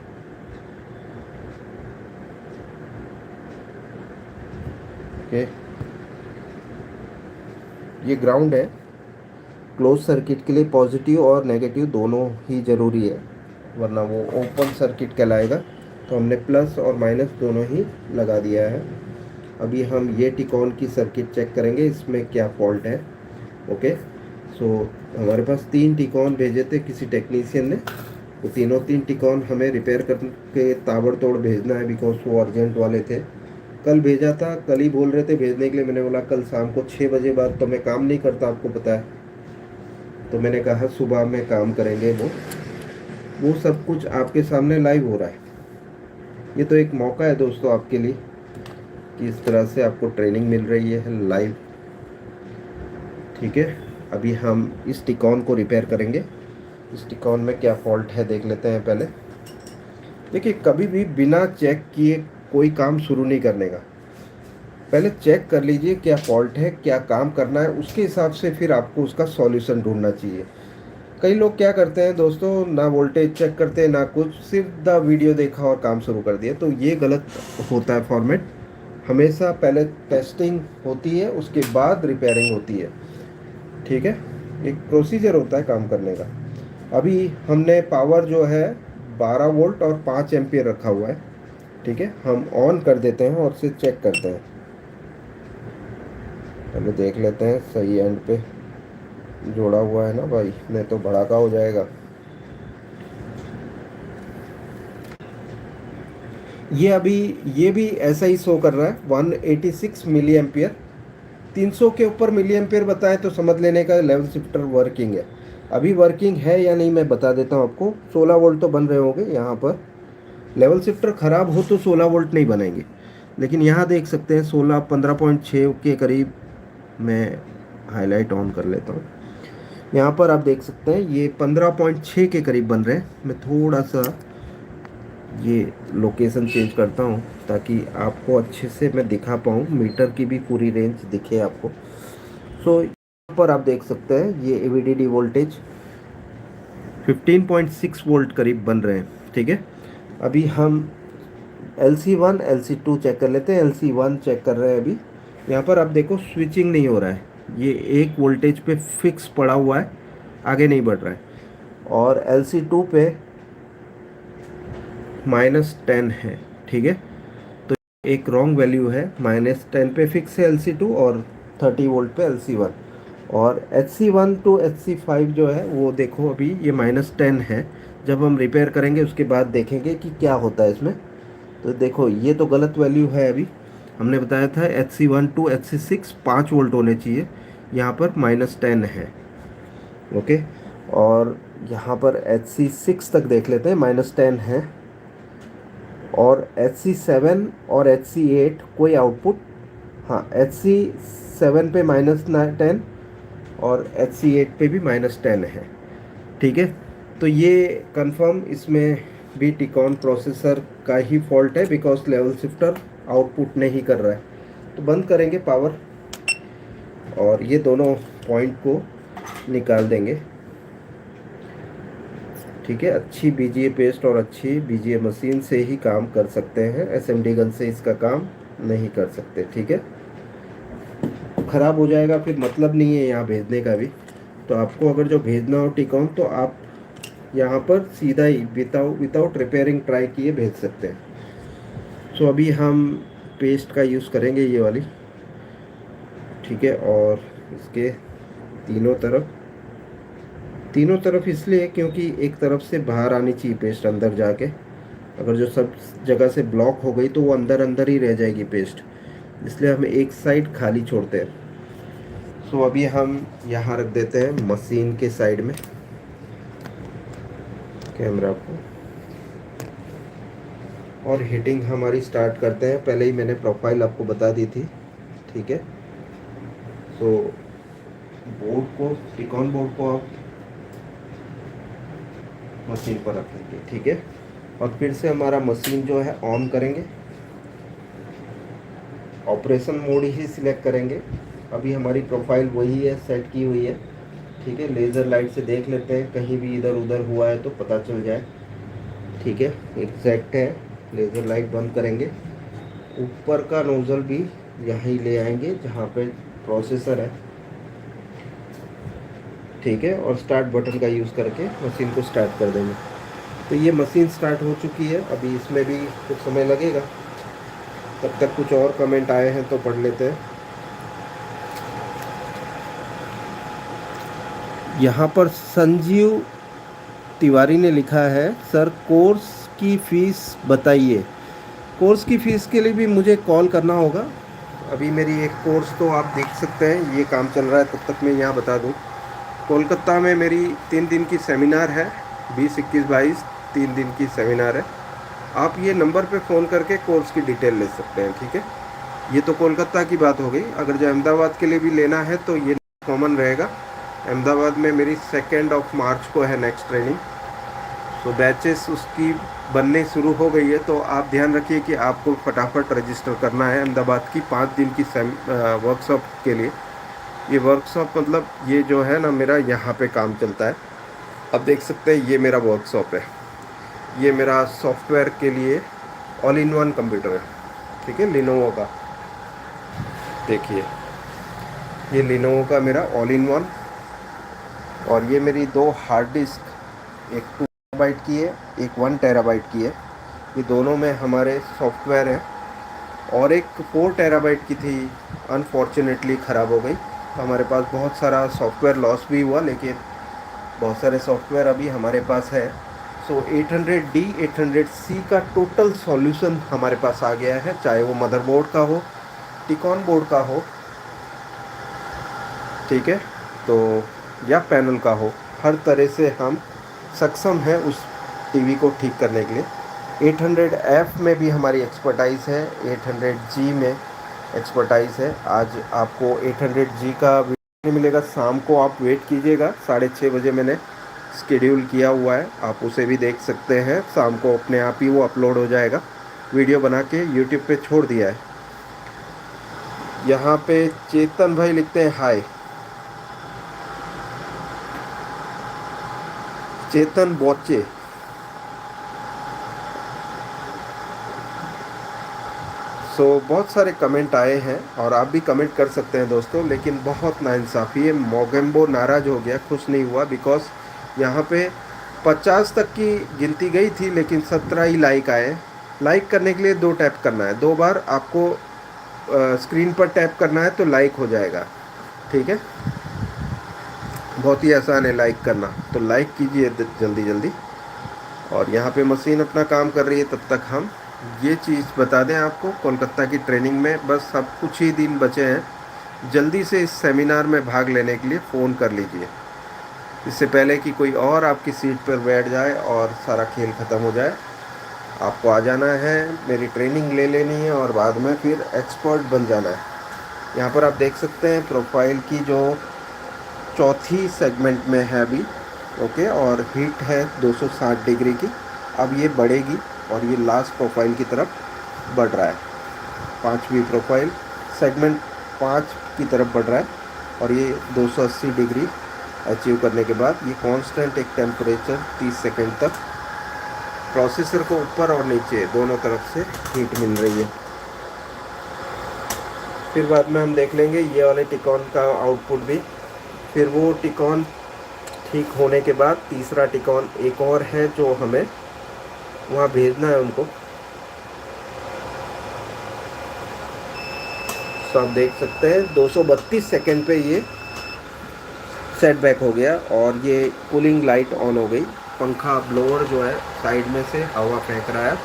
ओके, ये ग्राउंड है। क्लोज सर्किट के लिए पॉजिटिव और नेगेटिव दोनों ही ज़रूरी है, वरना वो ओपन सर्किट कहलाएगा। तो हमने प्लस और माइनस दोनों ही लगा दिया है। अभी हम ये टिकॉन की सर्किट चेक करेंगे, इसमें क्या फॉल्ट है। ओके, सो हमारे पास 3 टिकॉन भेजे थे किसी टेक्नीशियन ने, वो तीन टिकॉन हमें रिपेयर करके ताबड़तोड़ भेजना है, बिकॉज वो अर्जेंट वाले थे। कल भेजा था, कल ही बोल रहे थे भेजने के लिए। मैंने बोला कल शाम को 6 बजे बाद तो मैं काम नहीं करता, आपको पता है। तो मैंने कहा सुबह में काम करेंगे। वो सब कुछ आपके सामने लाइव हो रहा है। ये तो एक मौका है दोस्तों आपके लिए कि इस तरह से आपको ट्रेनिंग मिल रही है लाइव। ठीक है, अभी हम इस टिकॉन को रिपेयर करेंगे। इस टिकॉन में क्या फॉल्ट है देख लेते हैं पहले। देखिए, कभी भी बिना चेक किए कोई काम शुरू नहीं करने का। पहले चेक कर लीजिए क्या फॉल्ट है, क्या काम करना है, उसके हिसाब से फिर आपको उसका सॉल्यूशन ढूंढना चाहिए। कई लोग क्या करते हैं दोस्तों, ना वोल्टेज चेक करते हैं ना कुछ, सीधा वीडियो देखा और काम शुरू कर दिया। तो ये गलत होता है फॉर्मेट। हमेशा पहले टेस्टिंग होती है, उसके बाद रिपेयरिंग होती है। ठीक है, एक प्रोसीजर होता है काम करने का। अभी हमने पावर जो है 12 वोल्ट और 5 एम्पियर रखा हुआ है। ठीक है, हम ऑन कर देते हैं और उसे चेक करते हैं। पहले देख लेते हैं सही एंड पे जोड़ा हुआ है ना भाई, नहीं तो भड़ाका हो जाएगा। ये भी ऐसा ही शो कर रहा है 186 मिली एम्पियर। 300 के ऊपर मिली एम्पियर बताएं तो समझ लेने का लेवल शिफ्टर वर्किंग है। अभी वर्किंग है या नहीं मैं बता देता हूँ आपको। 16 वोल्ट तो बन रहे होंगे यहाँ पर। लेवल शिफ्टर ख़राब हो तो 16 वोल्ट नहीं बनेंगे, लेकिन यहाँ देख सकते हैं 16 15.6 के करीब। मैं हाईलाइट ऑन कर लेता हूँ। यहाँ पर आप देख सकते हैं ये 15.6 के करीब बन रहे हैं। मैं थोड़ा सा ये लोकेशन चेंज करता हूँ ताकि आपको अच्छे से मैं दिखा पाऊँ, मीटर की भी पूरी रेंज दिखे आपको। सो यहाँ पर आप देख सकते हैं ये एवीडीडी वोल्टेज 15.6 वोल्ट करीब बन रहे हैं। ठीक है, अभी हम LC1 LC2 चेक कर लेते हैं। LC1 चेक कर रहे हैं अभी। यहाँ पर आप देखो स्विचिंग नहीं हो रहा है, ये एक वोल्टेज पे फिक्स पड़ा हुआ है, आगे नहीं बढ़ रहा है। और LC2 पे -10 है। ठीक है, तो एक रॉन्ग वैल्यू है। -10 पे फिक्स है LC2 और 30 वोल्ट पे LC1। और HC1 टू HC5 जो है वो देखो अभी ये -10 है। जब हम रिपेयर करेंगे उसके बाद देखेंगे कि क्या होता है इसमें। तो देखो ये तो गलत वैल्यू है। अभी हमने बताया था HC1 टू HC6 5 वोल्ट होने चाहिए, यहाँ पर -10 है। ओके, और यहाँ पर HC6 तक देख लेते हैं, -10 है। और HC7 और HC8 कोई आउटपुट, हाँ HC7 पे -10 और HC8 पे भी -10 है। ठीक है, तो ये कंफर्म इसमें भी टिकॉन प्रोसेसर का ही फॉल्ट है, बिकॉज लेवल शिफ्टर आउटपुट नहीं कर रहा है। तो बंद करेंगे पावर और ये दोनों पॉइंट को निकाल देंगे। ठीक है, अच्छी बीजीए पेस्ट और अच्छी बीजीए मशीन से ही काम कर सकते हैं, SMD गन से इसका काम नहीं कर सकते। ठीक है, ख़राब हो जाएगा, फिर मतलब नहीं है यहाँ भेजने का भी। तो आपको अगर जो भेजना हो टिकॉन, तो आप यहाँ पर सीधा ही विदाउट रिपेयरिंग ट्राई किए भेज सकते हैं। सो अभी हम पेस्ट का यूज़ करेंगे, ये वाली, ठीक है। और इसके तीनों तरफ, तीनों तरफ इसलिए क्योंकि एक तरफ से बाहर आनी चाहिए पेस्ट अंदर जाके। अगर जो सब जगह से ब्लॉक हो गई तो वो अंदर अंदर ही रह जाएगी पेस्ट, इसलिए हम एक साइड खाली छोड़ते हैं। सो अभी हम यहाँ रख देते हैं मशीन के साइड में कैमरा को, और हीटिंग हमारी स्टार्ट करते हैं। पहले ही मैंने प्रोफाइल आपको बता दी थी, ठीक है। सो बोर्ड को, टिकॉन बोर्ड को आप मशीन पर रखेंगे, ठीक है। और फिर से हमारा मशीन जो है ऑन करेंगे, ऑपरेशन मोड ही सिलेक्ट करेंगे। अभी हमारी प्रोफाइल वही है, सेट की हुई है, ठीक है। लेज़र लाइट से देख लेते हैं, कहीं भी इधर उधर हुआ है तो पता चल जाए, ठीक है। एग्जैक्ट है। लेज़र लाइट बंद करेंगे, ऊपर का नोज़ल भी यहीं ले आएंगे जहाँ पे प्रोसेसर है, ठीक है। और स्टार्ट बटन का यूज़ करके मशीन को स्टार्ट कर देंगे। तो ये मशीन स्टार्ट हो चुकी है। अभी इसमें भी कुछ समय लगेगा, तब तक कुछ और कमेंट आए हैं तो पढ़ लेते हैं। यहाँ पर संजीव तिवारी ने लिखा है, सर कोर्स की फ़ीस बताइए। कोर्स की फ़ीस के लिए भी मुझे कॉल करना होगा। अभी मेरी एक कोर्स तो आप देख सकते हैं, ये काम चल रहा है, तब तक मैं यहाँ बता दूँ। कोलकाता में मेरी 3 दिन की सेमिनार है, 20, 21, 22 3 दिन की सेमिनार है। आप ये नंबर पे फ़ोन करके कोर्स की डिटेल ले सकते हैं, ठीक है। ये तो कोलकाता की बात हो गई। अगर जो अहमदाबाद के लिए भी लेना है तो ये कॉमन रहेगा। अहमदाबाद में मेरी 2 मार्च को है नेक्स्ट ट्रेनिंग। सो बैचेस उसकी बनने शुरू हो गई है, तो आप ध्यान रखिए कि आपको फटाफट रजिस्टर करना है अहमदाबाद की 5 दिन की वर्कशॉप के लिए। ये वर्कशॉप मतलब ये जो है ना, मेरा यहाँ पे काम चलता है। अब देख सकते हैं ये मेरा वर्कशॉप है, ये मेरा सॉफ्टवेयर के लिए ऑल इन वन कंप्यूटर है, ठीक है, लिनोवो का। देखिए ये लिनोवो का मेरा ऑल इन वन, और ये मेरी 2 हार्ड डिस्क, एक 2 टेराबाइट की है, एक 1 टेराबाइट की है। ये दोनों में हमारे सॉफ्टवेयर है। और एक 4 टेराबाइट की थी, अनफॉर्चुनेटली ख़राब हो गई। तो हमारे पास बहुत सारा सॉफ्टवेयर लॉस भी हुआ, लेकिन बहुत सारे सॉफ्टवेयर अभी हमारे पास है। सो 800D 800C का टोटल सॉल्यूशन हमारे पास आ गया है, चाहे वो मदरबोर्ड का हो, टिकॉन बोर्ड का हो, ठीक है, तो या पैनल का हो, हर तरह से हम सक्षम हैं उस टीवी को ठीक करने के लिए। 800F में भी हमारी एक्सपर्टाइज़ है, 800G में एक्सपर्टाइज़ है। आज आपको 800G का वीडियो मिलेगा, शाम को आप वेट कीजिएगा, 6:30 बजे मैंने शेड्यूल किया हुआ है, आप उसे भी देख सकते हैं। शाम को अपने आप ही वो अपलोड हो जाएगा, वीडियो बना के यूट्यूब पे छोड़ दिया है। यहाँ पे चेतन भाई लिखते हैं हाय, चेतन बोचे। बहुत सारे कमेंट आए हैं, और आप भी कमेंट कर सकते हैं दोस्तों, लेकिन बहुत नाइंसाफ़ी है। मोगेम्बो नाराज़ हो गया, खुश नहीं हुआ, बिकॉज यहाँ पे 50 तक की गिनती गई थी, लेकिन 17 ही लाइक आए। लाइक करने के लिए 2 टैप करना है, 2 बार आपको स्क्रीन पर टैप करना है तो लाइक हो जाएगा, ठीक है। बहुत ही आसान है लाइक करना, तो लाइक कीजिए जल्दी जल्दी। और यहाँ पे मशीन अपना काम कर रही है, तब तक हम ये चीज़ बता दें आपको, कोलकाता की ट्रेनिंग में बस अब कुछ ही दिन बचे हैं। जल्दी से इस सेमिनार में भाग लेने के लिए फ़ोन कर लीजिए, इससे पहले कि कोई और आपकी सीट पर बैठ जाए और सारा खेल ख़त्म हो जाए। आपको आ जाना है, मेरी ट्रेनिंग ले लेनी है, और बाद में फिर एक्सपर्ट बन जाना है। यहाँ पर आप देख सकते हैं प्रोफाइल की जो 4थी सेगमेंट में है अभी, ओके, और हीट है 260 डिग्री की। अब ये बढ़ेगी और ये लास्ट प्रोफाइल की तरफ बढ़ रहा है, 5वीं प्रोफाइल सेगमेंट 5 की तरफ बढ़ रहा है। और ये 280 डिग्री अचीव करने के बाद ये कांस्टेंट एक टेम्परेचर 30 सेकंड तक प्रोसेसर को ऊपर और नीचे दोनों तरफ से हीट मिल रही है। फिर बाद में हम देख लेंगे ये वाले टिकॉन का आउटपुट भी। फिर वो टिकॉन ठीक होने के बाद तीसरा टिकॉन एक और है जो हमें वहाँ भेजना है उनको। तो आप देख सकते हैं 232 सेकंड पे ये सेट बैक हो गया और ये कूलिंग लाइट ऑन हो गई। पंखा ब्लोअर जो है साइड में से हवा फेंक रहा है।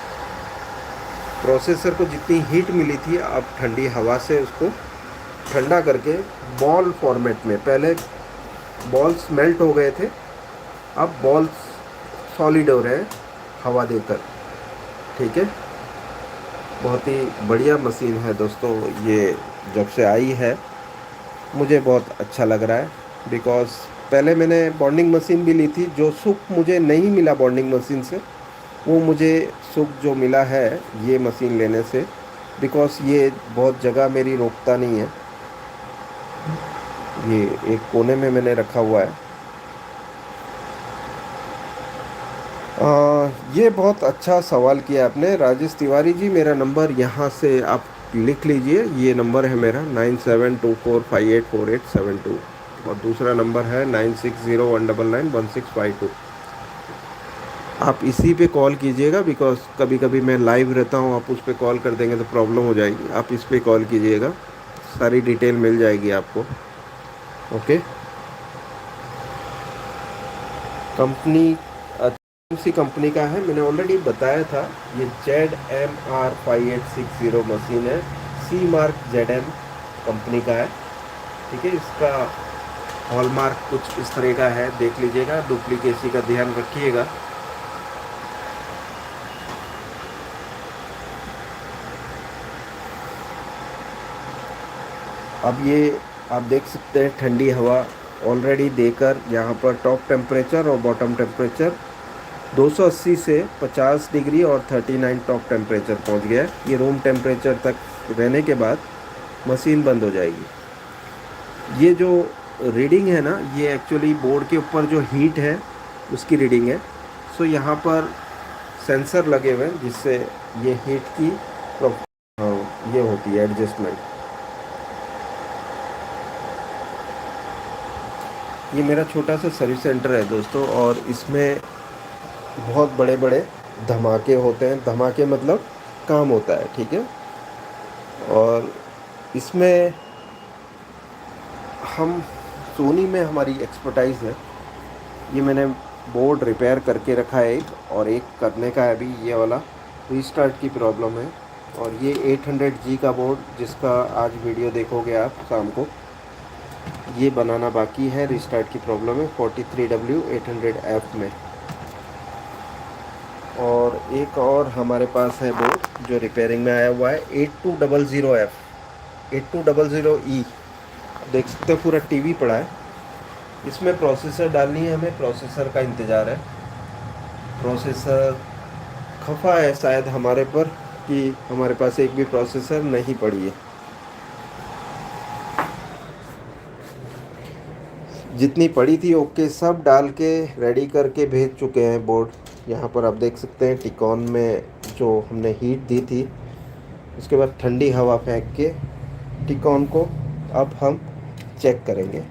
प्रोसेसर को जितनी हीट मिली थी अब ठंडी हवा से उसको ठंडा करके बॉल फॉर्मेट में, पहले बॉल्स मेल्ट हो गए थे, अब बॉल्स सॉलिड हो रहे हैं हवा देकर। ठीक है, बहुत ही बढ़िया मशीन है दोस्तों। ये जब से आई है मुझे बहुत अच्छा लग रहा है, बिकॉज़ पहले मैंने बॉन्डिंग मशीन भी ली थी। जो सुख मुझे नहीं मिला बॉन्डिंग मशीन से, वो मुझे सुख जो मिला है ये मशीन लेने से, बिकॉज़ ये बहुत जगह मेरी रोकता नहीं है। ये एक कोने में मैंने रखा हुआ है। ये बहुत अच्छा सवाल किया आपने राजेश तिवारी जी। मेरा नंबर यहाँ से आप लिख लीजिए, ये नंबर है मेरा 9724584872 और दूसरा नंबर है 9601991652। आप इसी पे कॉल कीजिएगा, बिकॉज़ कभी कभी मैं लाइव रहता हूँ, आप उस पर कॉल कर देंगे तो प्रॉब्लम हो जाएगी। आप इस पे कॉल कीजिएगा, सारी डिटेल मिल जाएगी आपको। ओके, कंपनी कौन सी कंपनी का है मैंने ऑलरेडी बताया था। ये ZMR5860 मशीन है, सी मार्क ZM कंपनी का है। ठीक है, इसका हॉलमार्क कुछ इस तरह का है, देख लीजिएगा, डुप्लीकेसी का ध्यान रखिएगा। अब ये आप देख सकते हैं ठंडी हवा ऑलरेडी देकर यहाँ पर टॉप टेम्परेचर और बॉटम टेम्परेचर 280 से 50 डिग्री और 39 टॉप टेम्परेचर पहुँच गया है। ये रूम टेम्परेचर तक रहने के बाद मशीन बंद हो जाएगी। ये जो रीडिंग है ना, ये एक्चुअली बोर्ड के ऊपर जो हीट है उसकी रीडिंग है। सो यहाँ पर सेंसर लगे हुए हैं जिससे ये हीट की ये होती है एडजस्टमेंट। ये मेरा छोटा सा सर्विस सेंटर है दोस्तों, और इसमें बहुत बड़े बड़े धमाके होते हैं। धमाके मतलब काम होता है, ठीक है। और इसमें हम सोनी में हमारी एक्सपर्टाइज़ है। ये मैंने बोर्ड रिपेयर करके रखा है एक, और एक करने का है अभी। ये वाला रीस्टार्ट की प्रॉब्लम है। और ये 800G का बोर्ड जिसका आज वीडियो देखोगे आप शाम को, ये बनाना बाकी है। रीस्टार्ट की प्रॉब्लम है 43W800F में। और एक और हमारे पास है बोर्ड जो रिपेयरिंग में आया हुआ है 8200F 8200E। देख सकते हो पूरा टीवी पड़ा है। इसमें प्रोसेसर डालनी है हमें, प्रोसेसर का इंतज़ार है। प्रोसेसर खफा है शायद हमारे पर कि हमारे पास एक भी प्रोसेसर नहीं पड़ी है। जितनी पड़ी थी ओके सब डाल के रेडी करके भेज चुके हैं बोर्ड। यहाँ पर आप देख सकते हैं टिकॉन में जो हमने हीट दी थी, उसके बाद ठंडी हवा फेंक के टिकॉन को अब हम चेक करेंगे।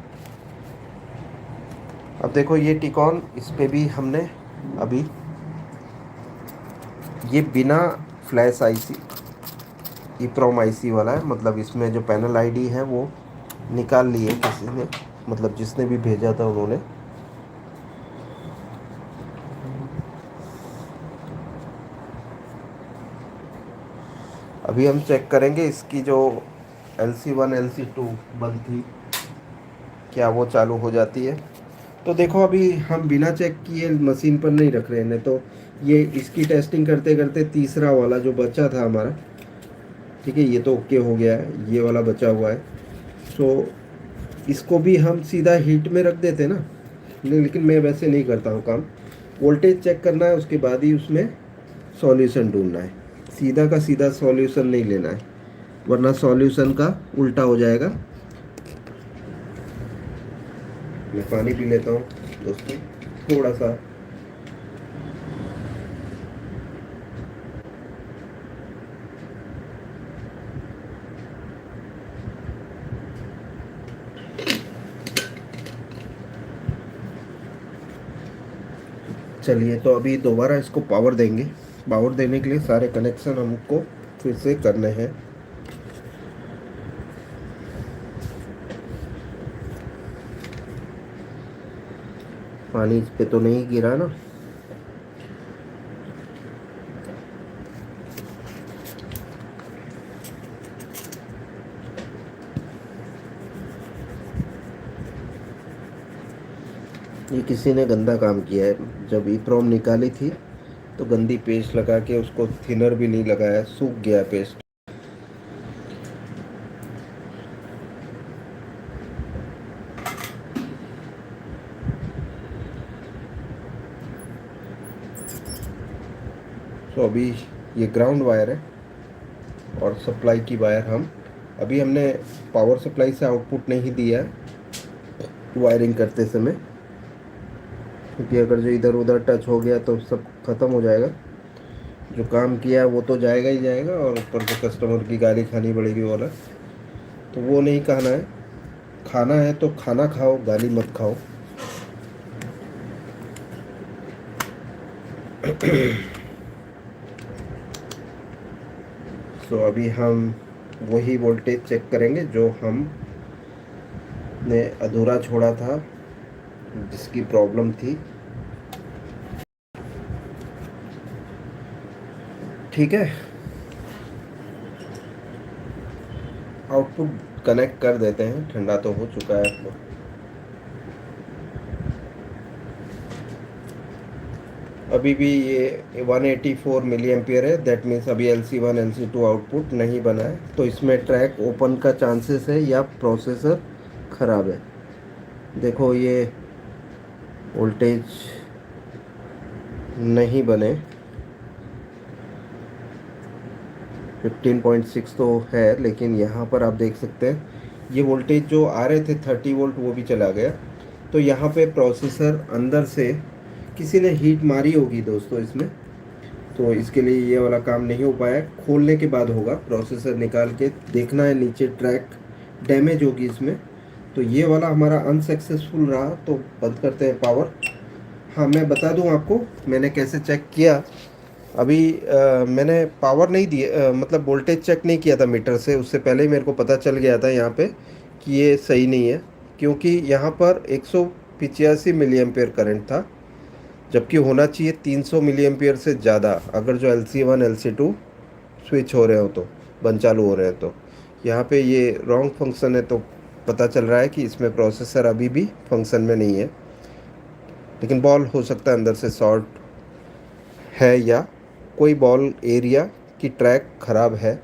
अब देखो ये टिकॉन, इस पे भी हमने अभी ये बिना फ्लैश आईसी EEPROM आईसी वाला है, मतलब इसमें जो पैनल आईडी है वो निकाल लिए किसी ने, मतलब जिसने भी भेजा था उन्होंने। अभी हम चेक करेंगे इसकी जो LC1 LC2 बंद थी क्या वो चालू हो जाती है। तो देखो अभी हम बिना चेक किए मशीन पर नहीं रख रहे हैं, तो ये इसकी टेस्टिंग करते करते तीसरा वाला जो बचा था हमारा, ठीक है, ये तो ओके हो गया है, ये वाला बचा हुआ है। सो इसको भी हम सीधा हीट में रख देते ना, लेकिन मैं वैसे नहीं करता हूँ काम। वोल्टेज चेक करना है, उसके बाद ही उसमें सॉल्यूशन ढूंढना है। सीधा का सीधा सॉल्यूशन नहीं लेना है, वरना सॉल्यूशन का उल्टा हो जाएगा। मैं पानी पी लेता हूँ दोस्तों थोड़ा सा। चलिए, तो अभी दोबारा इसको पावर देंगे। पावर देने के लिए सारे कनेक्शन हमको फिर से करने हैं। पानी इस पे तो नहीं गिरा ना? ये किसी ने गंदा काम किया है। जब ईप्रोम निकाली थी तो गंदी पेस्ट लगा के, उसको थिनर भी नहीं लगाया, सूख गया पेस्ट। तो अभी ये ग्राउंड वायर है और सप्लाई की वायर अभी हमने पावर सप्लाई से आउटपुट नहीं दिया है वायरिंग करते समय, क्योंकि अगर जो इधर उधर टच हो गया तो सब ख़त्म हो जाएगा। जो काम किया है वो तो जाएगा ही जाएगा, और ऊपर जो कस्टमर की गाली खानी पड़ेगी वाला, तो वो नहीं कहना है। खाना है तो खाना खाओ, गाली मत खाओ। तो अभी हम वही वोल्टेज चेक करेंगे जो हमने अधूरा छोड़ा था, जिसकी प्रॉब्लम थी। ठीक है, आउटपुट कनेक्ट कर देते हैं। ठंडा तो हो चुका है। अभी भी ये 184 मिली एम्पियर है। दैट मीन्स अभी LC1 LC2 आउटपुट नहीं बना है, तो इसमें ट्रैक ओपन का चांसेस है या प्रोसेसर ख़राब है। देखो, ये वोल्टेज नहीं बने। 15.6 तो है, लेकिन यहाँ पर आप देख सकते हैं ये वोल्टेज जो आ रहे थे 30 वोल्ट, वो भी चला गया। तो यहाँ पे प्रोसेसर अंदर से किसी ने हीट मारी होगी दोस्तों इसमें, तो इसके लिए ये वाला काम नहीं हो पाया। खोलने के बाद होगा, प्रोसेसर निकाल के देखना है, नीचे ट्रैक डैमेज होगी इसमें। तो ये वाला हमारा अनसक्सेसफुल रहा, तो बंद करते हैं पावर। हाँ, मैं बता दूं आपको मैंने कैसे चेक किया। अभी मैंने पावर नहीं दी, मतलब वोल्टेज चेक नहीं किया था मीटर से। उससे पहले ही मेरे को पता चल गया था यहाँ पे कि ये सही नहीं है, क्योंकि यहाँ पर 185 मिली एम्पेयर करंट था, जबकि होना चाहिए 300 मिली एम्पियर से ज़्यादा, अगर जो LC1 LC2 स्विच हो रहे हो तो, बंद चालू हो रहे हैं तो। यहाँ पे ये रॉन्ग फंक्शन है, तो पता चल रहा है कि इसमें प्रोसेसर अभी भी फंक्शन में नहीं है। लेकिन बॉल हो सकता है अंदर से शॉर्ट है, या कोई बॉल एरिया की ट्रैक ख़राब है,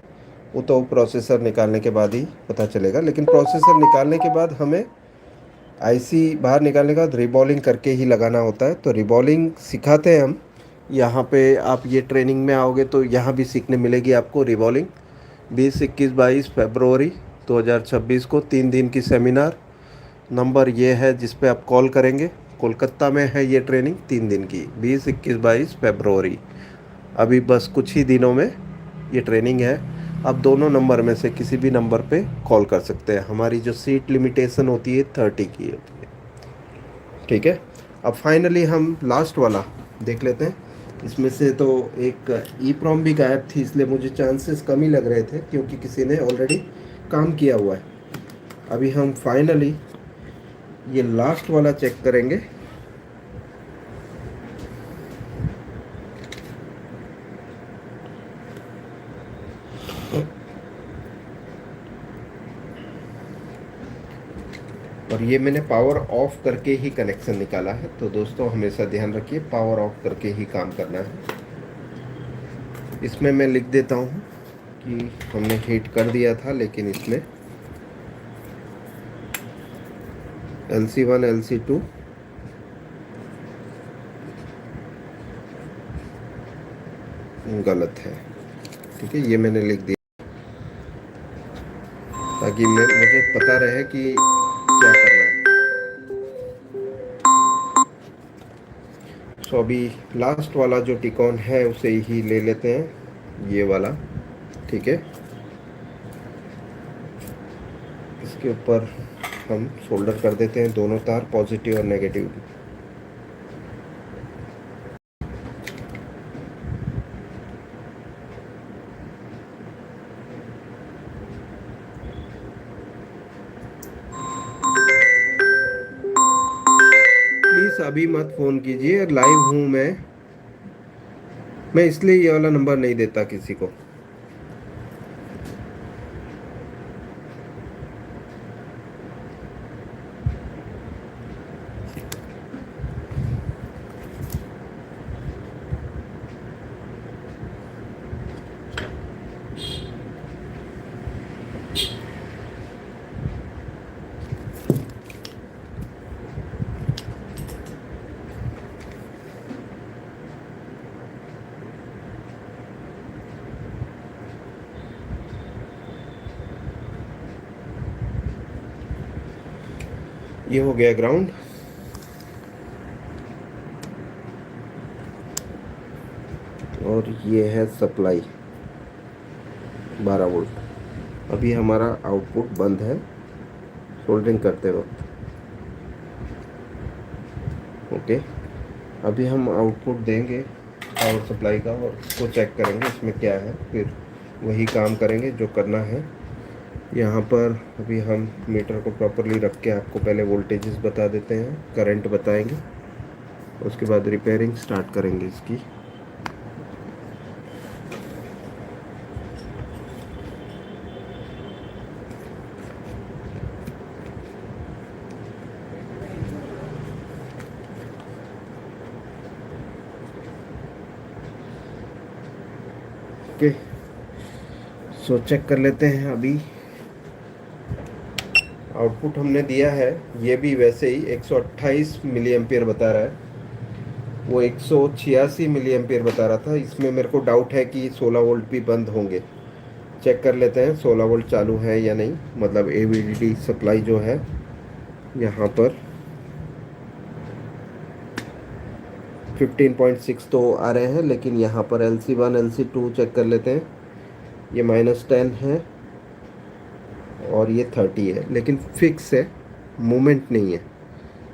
वो तो प्रोसेसर निकालने के बाद ही पता चलेगा। लेकिन प्रोसेसर निकालने के बाद हमें IC बाहर निकालने के बाद रिबॉलिंग करके ही लगाना होता है। तो रिबॉलिंग सिखाते हैं हम यहाँ पे। आप ये ट्रेनिंग में आओगे तो यहाँ भी सीखने मिलेगी आपको रिबॉलिंग। 20, 21, 22 फरवरी 2026 को 3 दिन की सेमिनार। नंबर ये है जिस पे आप कॉल करेंगे। कोलकाता में है ये ट्रेनिंग 3 दिन की, 20, 21, 22 फरवरी। अभी बस कुछ ही दिनों में ये ट्रेनिंग है। आप दोनों नंबर में से किसी भी नंबर पे कॉल कर सकते हैं। हमारी जो सीट लिमिटेशन होती है 30 की होती है। ठीक है, अब फाइनली हम लास्ट वाला देख लेते हैं। इसमें से तो एक EEPROM भी गायब थी, इसलिए मुझे चांसेस कम ही लग रहे थे, क्योंकि किसी ने ऑलरेडी काम किया हुआ है। अभी हम फाइनली ये लास्ट वाला चेक करेंगे। और ये मैंने पावर ऑफ करके ही कनेक्शन निकाला है, तो दोस्तों हमेशा ध्यान रखिए, पावर ऑफ करके ही काम करना है। इसमें मैं लिख देता हूँ कि हमने हीट कर दिया था, लेकिन इसमें LC1 LC2 गलत है। ठीक है, ये मैंने लिख दिया ताकि मुझे पता रहे कि क्या करना है। सो अभी लास्ट वाला जो टिकॉन है उसे ही ले लेते हैं, ये वाला। ठीक है, इसके ऊपर हम सोल्डर कर देते हैं दोनों तार, पॉजिटिव और नेगेटिव। प्लीज़ अभी मत फ़ोन कीजिए, लाइव हूँ मैं इसलिए ये वाला नंबर नहीं देता किसी को। ये हो गया ग्राउंड। और ये है सप्लाई 12 वोल्ट। अभी हमारा आउटपुट बंद है सोल्डरिंग करते वक्त। ओके, अभी हम आउटपुट देंगे पावर सप्लाई का और उसको चेक करेंगे इसमें क्या है, फिर वही काम करेंगे जो करना है। यहाँ पर अभी हम मीटर को प्रॉपरली रख के आपको पहले वोल्टेजेस बता देते हैं, करंट बताएंगे, उसके बाद रिपेयरिंग स्टार्ट करेंगे इसकी। ओके, सो चेक कर लेते हैं। अभी आउटपुट हमने दिया है, ये भी वैसे ही 128 मिली एम्पियर बता रहा है, वो 186 मिली एम्पियर बता रहा था। इसमें मेरे को डाउट है कि 16 वोल्ट भी बंद होंगे। चेक कर लेते हैं 16 वोल्ट चालू है या नहीं। मतलब एवीडीडी सप्लाई जो है यहाँ पर 15.6 तो आ रहे हैं, लेकिन यहाँ पर LC1 LC2 चेक कर लेते हैं। ये -10 है और ये 30 है, लेकिन फिक्स है, मूवमेंट नहीं है।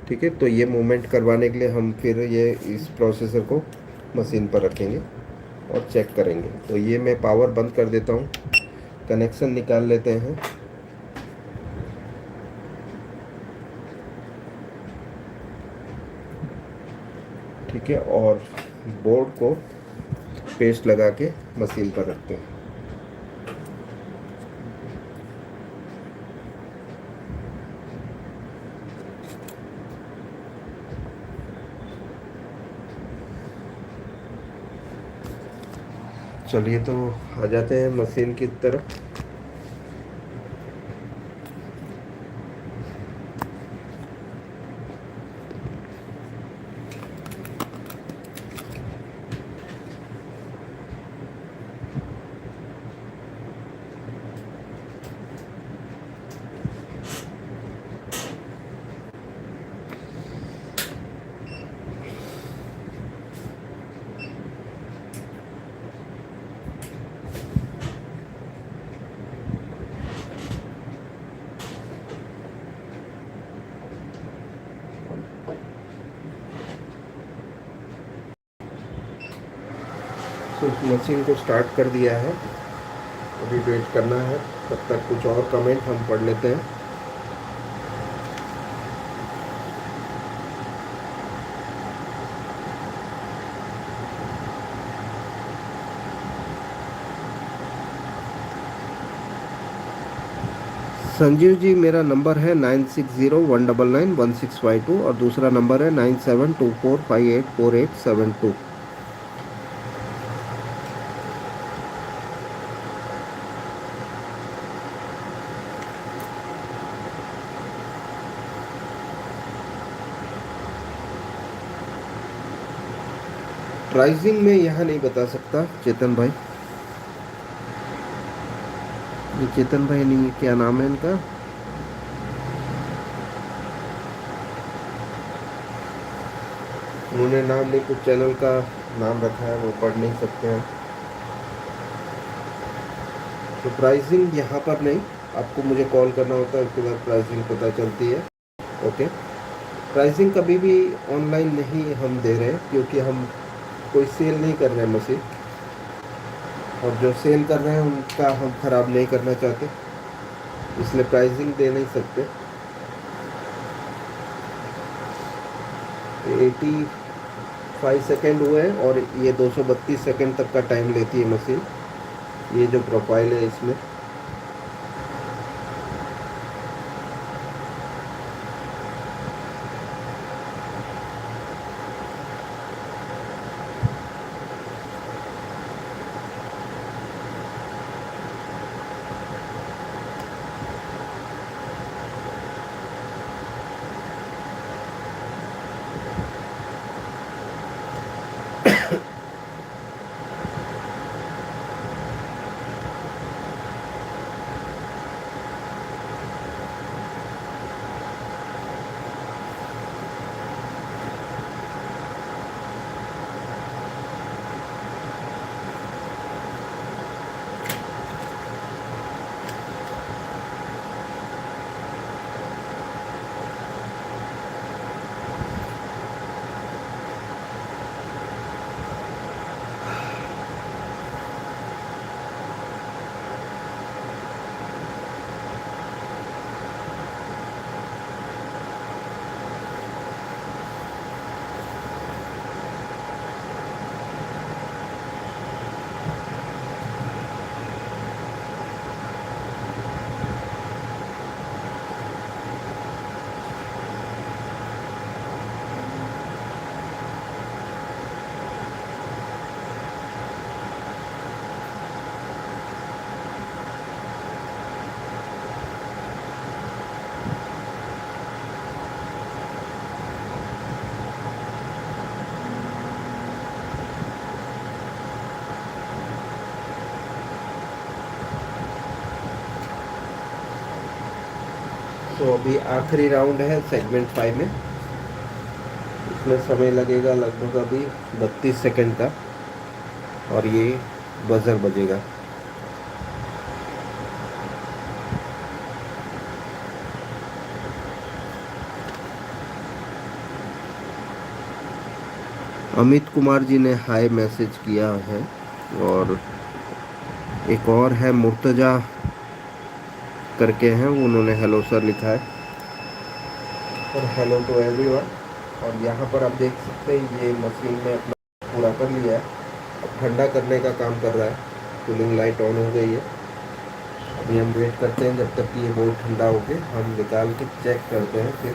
ठीक है, तो ये मूवमेंट करवाने के लिए हम फिर ये इस प्रोसेसर को मशीन पर रखेंगे और चेक करेंगे। तो ये मैं पावर बंद कर देता हूँ, कनेक्शन निकाल लेते हैं। ठीक है, और बोर्ड को पेस्ट लगा के मशीन पर रखते हैं। चलिए, तो आ जाते हैं मशीन की तरफ। तो इस मशीन को स्टार्ट कर दिया है, अभी वेट करना है। तब तक कुछ और कमेंट हम पढ़ लेते हैं। संजीव जी, मेरा नंबर है 9601991652 और दूसरा नंबर है 9724584872। प्राइसिंग में यहाँ नहीं बता सकता चेतन भाई। ये चेतन भाई नहीं है, क्या नाम है इनका? उन्होंने नाम नहीं, कुछ चैनल का नाम रखा है, वो पढ़ नहीं सकते हैं। तो प्राइसिंग यहाँ पर नहीं, आपको मुझे कॉल करना होता है, उसके बाद प्राइसिंग पता चलती है। ओके, प्राइसिंग कभी भी ऑनलाइन नहीं हम दे रहे हैं, क्योंकि हम कोई सेल नहीं कर रहे हैं मशीन, और जो सेल कर रहे हैं उनका हम ख़राब नहीं करना चाहते, इसलिए प्राइसिंग दे नहीं सकते। 85 सेकेंड हुए हैं और ये 232 सेकेंड तक का टाइम लेती है मशीन। ये जो प्रोफाइल है इसमें। तो अभी आखिरी राउंड है सेगमेंट 5 में। इसमें समय लगेगा लगभग अभी 32 सेकेंड का और ये बजर बजेगा। अमित कुमार जी ने हाय मैसेज किया है और एक और है मुर्तजा करके हैं, उन्होंने हेलो सर लिखा है और हेलो टू एवरीवन। और यहाँ पर आप देख सकते हैं ये मशीन ने अपना पूरा कर लिया है। अब ठंडा करने का काम कर रहा है। कूलिंग लाइट ऑन हो गई है। अभी हम वेट करते हैं जब तक कि ये बहुत ठंडा हो के हम निकाल के चेक करते हैं फिर।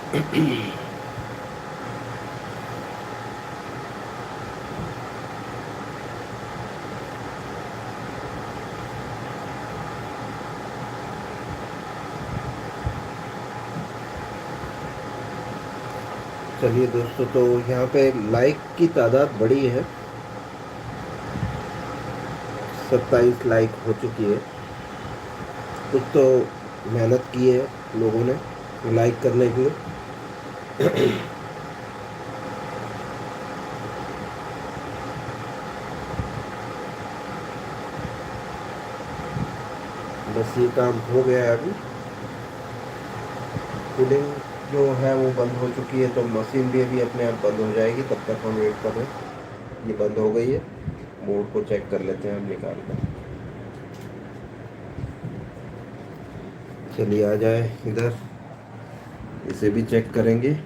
चलिए दोस्तों, तो यहाँ पे लाइक की तादाद बड़ी है, 27 लाइक हो चुकी है। कुछ तो मेहनत की है लोगों ने लाइक करने के लिए। बस ये काम हो गया है अभी। कूलिंग जो है वो बंद हो चुकी है, तो मशीन भी अभी अपने आप बंद हो जाएगी, तब तक हम वेट कर रहे हैं। ये बंद हो गई है। मोड को चेक कर लेते हैं हम निकाल कर। चलिए आ जाए इधर, इसे भी चेक करेंगे।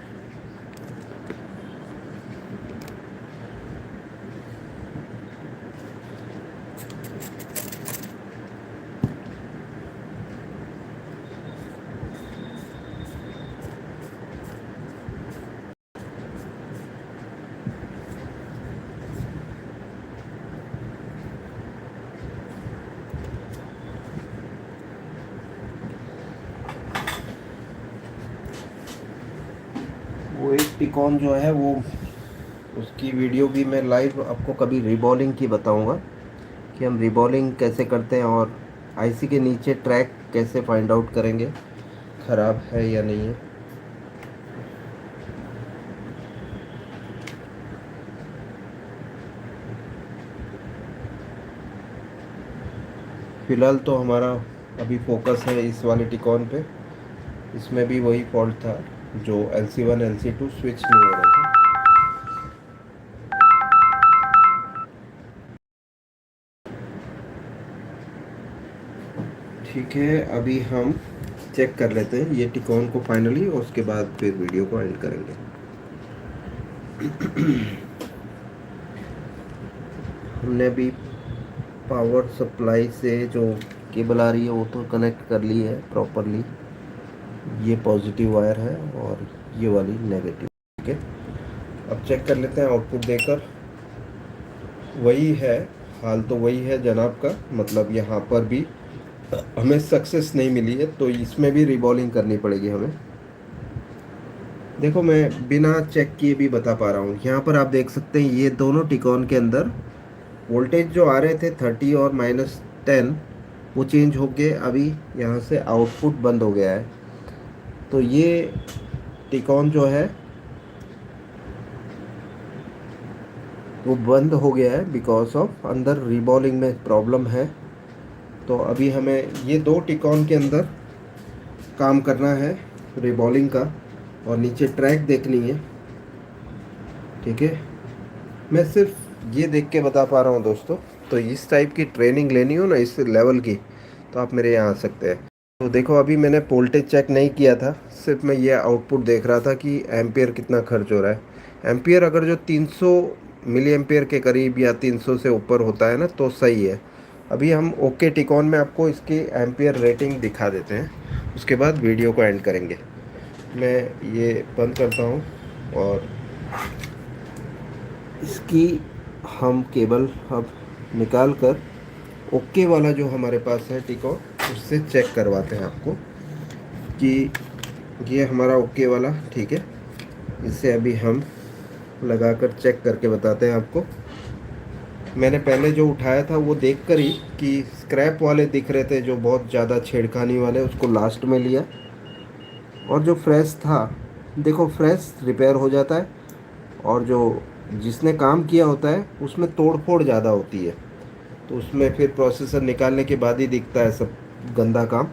वो एक टिकॉन जो है वो, उसकी वीडियो भी मैं लाइव आपको कभी रिबॉलिंग की बताऊंगा कि हम रिबॉलिंग कैसे करते हैं, और आईसी के नीचे ट्रैक कैसे फाइंड आउट करेंगे ख़राब है या नहीं है। फ़िलहाल तो हमारा अभी फोकस है इस वाले टिकॉन पे। इसमें भी वही फॉल्ट था, जो LC1 LC2 स्विच नहीं हो रहा था। ठीक है, अभी हम चेक कर लेते हैं ये टिकॉन को फाइनली, और उसके बाद फिर वीडियो को एंड करेंगे। हमने अभी पावर सप्लाई से जो केबल आ रही है वो तो कनेक्ट कर ली है प्रॉपरली। ये पॉजिटिव वायर है और ये वाली नेगेटिव। ठीक है, अब चेक कर लेते हैं आउटपुट देकर। वही है, हाल तो वही है जनाब का, मतलब यहाँ पर भी हमें सक्सेस नहीं मिली है, तो इसमें भी रिबॉलिंग करनी पड़ेगी हमें। देखो, मैं बिना चेक किए भी बता पा रहा हूँ। यहाँ पर आप देख सकते हैं ये दोनों टिकॉन के अंदर वोल्टेज जो आ रहे थे 30 और -10, वो चेंज होके अभी यहाँ से आउटपुट बंद हो गया है। तो ये टिकॉन जो है वो बंद हो गया है बिकॉज ऑफ अंदर रिबॉलिंग में प्रॉब्लम है। तो अभी हमें ये दो टिकॉन के अंदर काम करना है रिबॉलिंग का, और नीचे ट्रैक देखनी है। ठीक है, मैं सिर्फ ये देख के बता पा रहा हूँ दोस्तों। तो इस टाइप की ट्रेनिंग लेनी हो ना, इस लेवल की, तो आप मेरे यहाँ आ सकते हैं। तो देखो, अभी मैंने वोल्टेज चेक नहीं किया था, सिर्फ मैं ये आउटपुट देख रहा था कि एम्पियर कितना खर्च हो रहा है। एम्पियर अगर जो 300 मिली एम्पियर के करीब या 300 से ऊपर होता है ना, तो सही है। अभी हम ओके टिकॉन में आपको इसकी एम्पियर रेटिंग दिखा देते हैं, उसके बाद वीडियो को एंड करेंगे। मैं ये बंद करता हूँ, और इसकी हम केबल अब निकाल कर ओके वाला जो हमारे पास है टिकॉन, उससे चेक करवाते हैं आपको कि ये हमारा ओके वाला ठीक है। इसे अभी हम लगाकर चेक करके बताते हैं आपको। मैंने पहले जो उठाया था वो देखकर ही कि स्क्रैप वाले दिख रहे थे, जो बहुत ज़्यादा छेड़खानी वाले, उसको लास्ट में लिया। और जो फ्रेश था, देखो फ्रेश रिपेयर हो जाता है, और जो जिसने काम किया होता है उसमें तोड़ फोड़ ज़्यादा होती है, तो उसमें फिर प्रोसेसर निकालने के बाद ही दिखता है सब गंदा काम।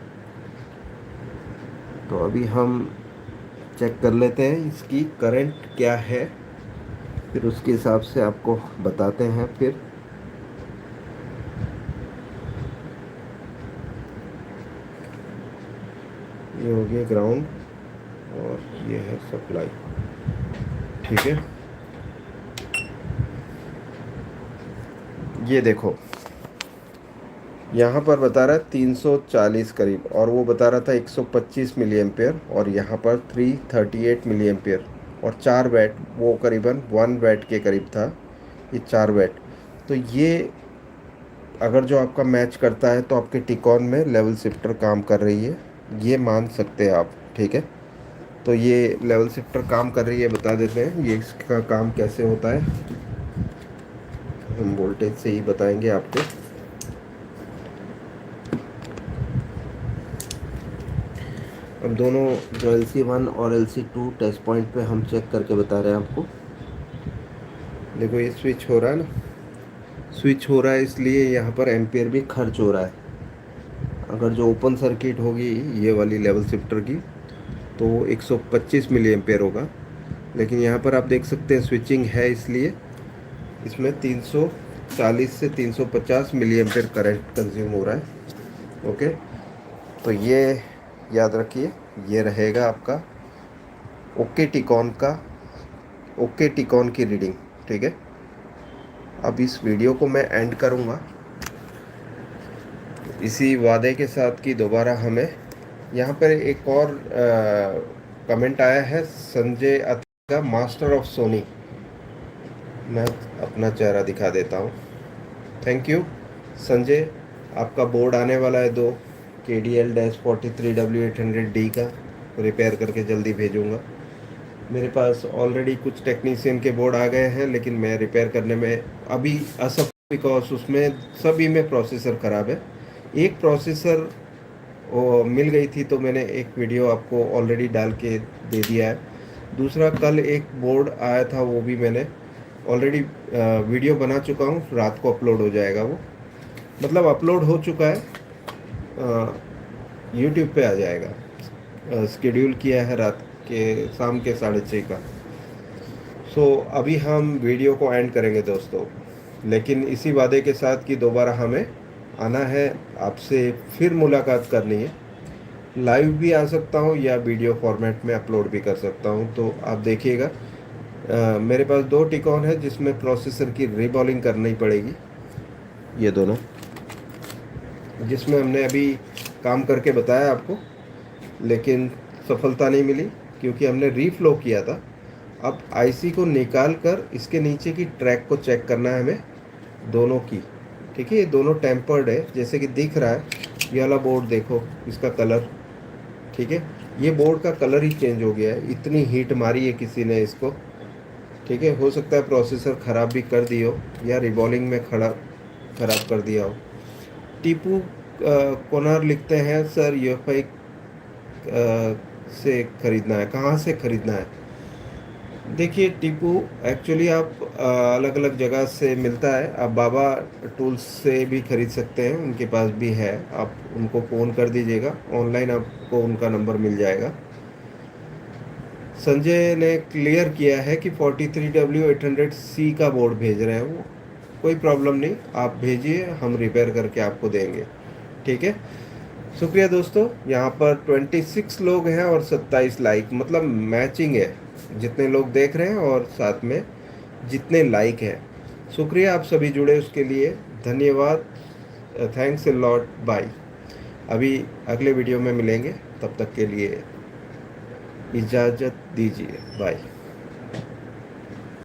तो अभी हम चेक कर लेते हैं इसकी करंट क्या है, फिर उसके हिसाब से आपको बताते हैं। फिर ये हो गया ग्राउंड, और ये है सप्लाई। ठीक है, ये देखो, यहाँ पर बता रहा है 340 करीब, और वो बता रहा था 125 मिली एम्पेयर, और यहाँ पर 338 मिली एम्पेयर, और 4 वैट, वो करीबन 1 वैट के करीब था ये 4 वैट। तो ये अगर जो आपका मैच करता है तो आपके टिकॉन में लेवल शिफ्टर काम कर रही है, ये मान सकते हैं आप। ठीक है, तो ये लेवल शिफ्टर काम कर रही है, बता देते हैं ये इसका काम कैसे होता है। हम वोल्टेज से ही बताएंगे आपको। अब दोनों जो LC1 और LC2 टेस्ट पॉइंट पे हम चेक करके बता रहे हैं आपको। देखो ये स्विच हो रहा है ना, स्विच हो रहा है इसलिए यहाँ पर एम्पियर भी खर्च हो रहा है। अगर जो ओपन सर्किट होगी ये वाली लेवल शिफ्टर की तो 125 मिली एम्पियर होगा, लेकिन यहाँ पर आप देख सकते हैं स्विचिंग है इसलिए इसमें 340 से 350 मिली एम्पियर करंट कंज्यूम हो रहा है। ओके, तो ये याद रखिए, ये रहेगा आपका ओके टिकॉन का, ओके टिकॉन की रीडिंग। ठीक है, अब इस वीडियो को मैं एंड करूँगा इसी वादे के साथ कि दोबारा हमें यहाँ पर एक और कमेंट आया है संजय का, मास्टर ऑफ सोनी। मैं अपना चेहरा दिखा देता हूँ। थैंक यू संजय, आपका बोर्ड आने वाला है 2 KDL-43W800D का, रिपेयर करके जल्दी भेजूँगा। मेरे पास ऑलरेडी कुछ टेक्नीशियन के बोर्ड आ गए हैं, लेकिन मैं रिपेयर करने में अभी असफल, बिकॉज उसमें सभी में प्रोसेसर ख़राब है। एक प्रोसेसर वो मिल गई थी तो मैंने एक वीडियो आपको ऑलरेडी डाल के दे दिया है। दूसरा कल एक बोर्ड आया था, वो भी मैंने ऑलरेडी वीडियो बना चुका हूँ, रात को अपलोड हो जाएगा वो, मतलब अपलोड हो चुका है, यूट्यूब पे आ जाएगा। शेड्यूल किया है रात के शाम के 6:30 का। सो अभी हम वीडियो को एंड करेंगे दोस्तों, लेकिन इसी वादे के साथ कि दोबारा हमें आना है, आपसे फिर मुलाकात करनी है। लाइव भी आ सकता हूँ या वीडियो फॉर्मेट में अपलोड भी कर सकता हूँ, तो आप देखिएगा। मेरे पास 2 टिकॉन है जिसमें प्रोसेसर की रीबॉलिंग करनी पड़ेगी, ये दोनों, जिसमें हमने अभी काम करके बताया आपको, लेकिन सफलता नहीं मिली क्योंकि हमने रीफ्लो किया था। अब आईसी को निकाल कर इसके नीचे की ट्रैक को चेक करना है हमें, दोनों की। ठीक है, ये दोनों टेम्पर्ड है जैसे कि दिख रहा है। ये वाला बोर्ड देखो, इसका कलर, ठीक है, ये बोर्ड का कलर ही चेंज हो गया है, इतनी हीट मारी है किसी ने इसको। ठीक है, हो सकता है प्रोसेसर ख़राब भी कर दी हो या रिबॉलिंग में ख़राब कर दिया हो। टीपू कोनार लिखते हैं सर यूएफआई से ख़रीदना है, कहाँ से ख़रीदना है? देखिए टीपू, एक्चुअली आप अलग अलग जगह से मिलता है, आप बाबा टूल्स से भी ख़रीद सकते हैं, उनके पास भी है। आप उनको फ़ोन कर दीजिएगा, ऑनलाइन आपको उनका नंबर मिल जाएगा। संजय ने क्लियर किया है कि 43W800C का बोर्ड भेज रहे हैं वो, कोई प्रॉब्लम नहीं, आप भेजिए, हम रिपेयर करके आपको देंगे। ठीक है, शुक्रिया दोस्तों। यहाँ पर 26 लोग हैं और 27 लाइक, मतलब मैचिंग है, जितने लोग देख रहे हैं और साथ में जितने लाइक हैं। शुक्रिया आप सभी जुड़े उसके लिए, धन्यवाद, थैंक्स ए लॉट, बाय। अभी अगले वीडियो में मिलेंगे, तब तक के लिए इजाज़त दीजिए, बाय।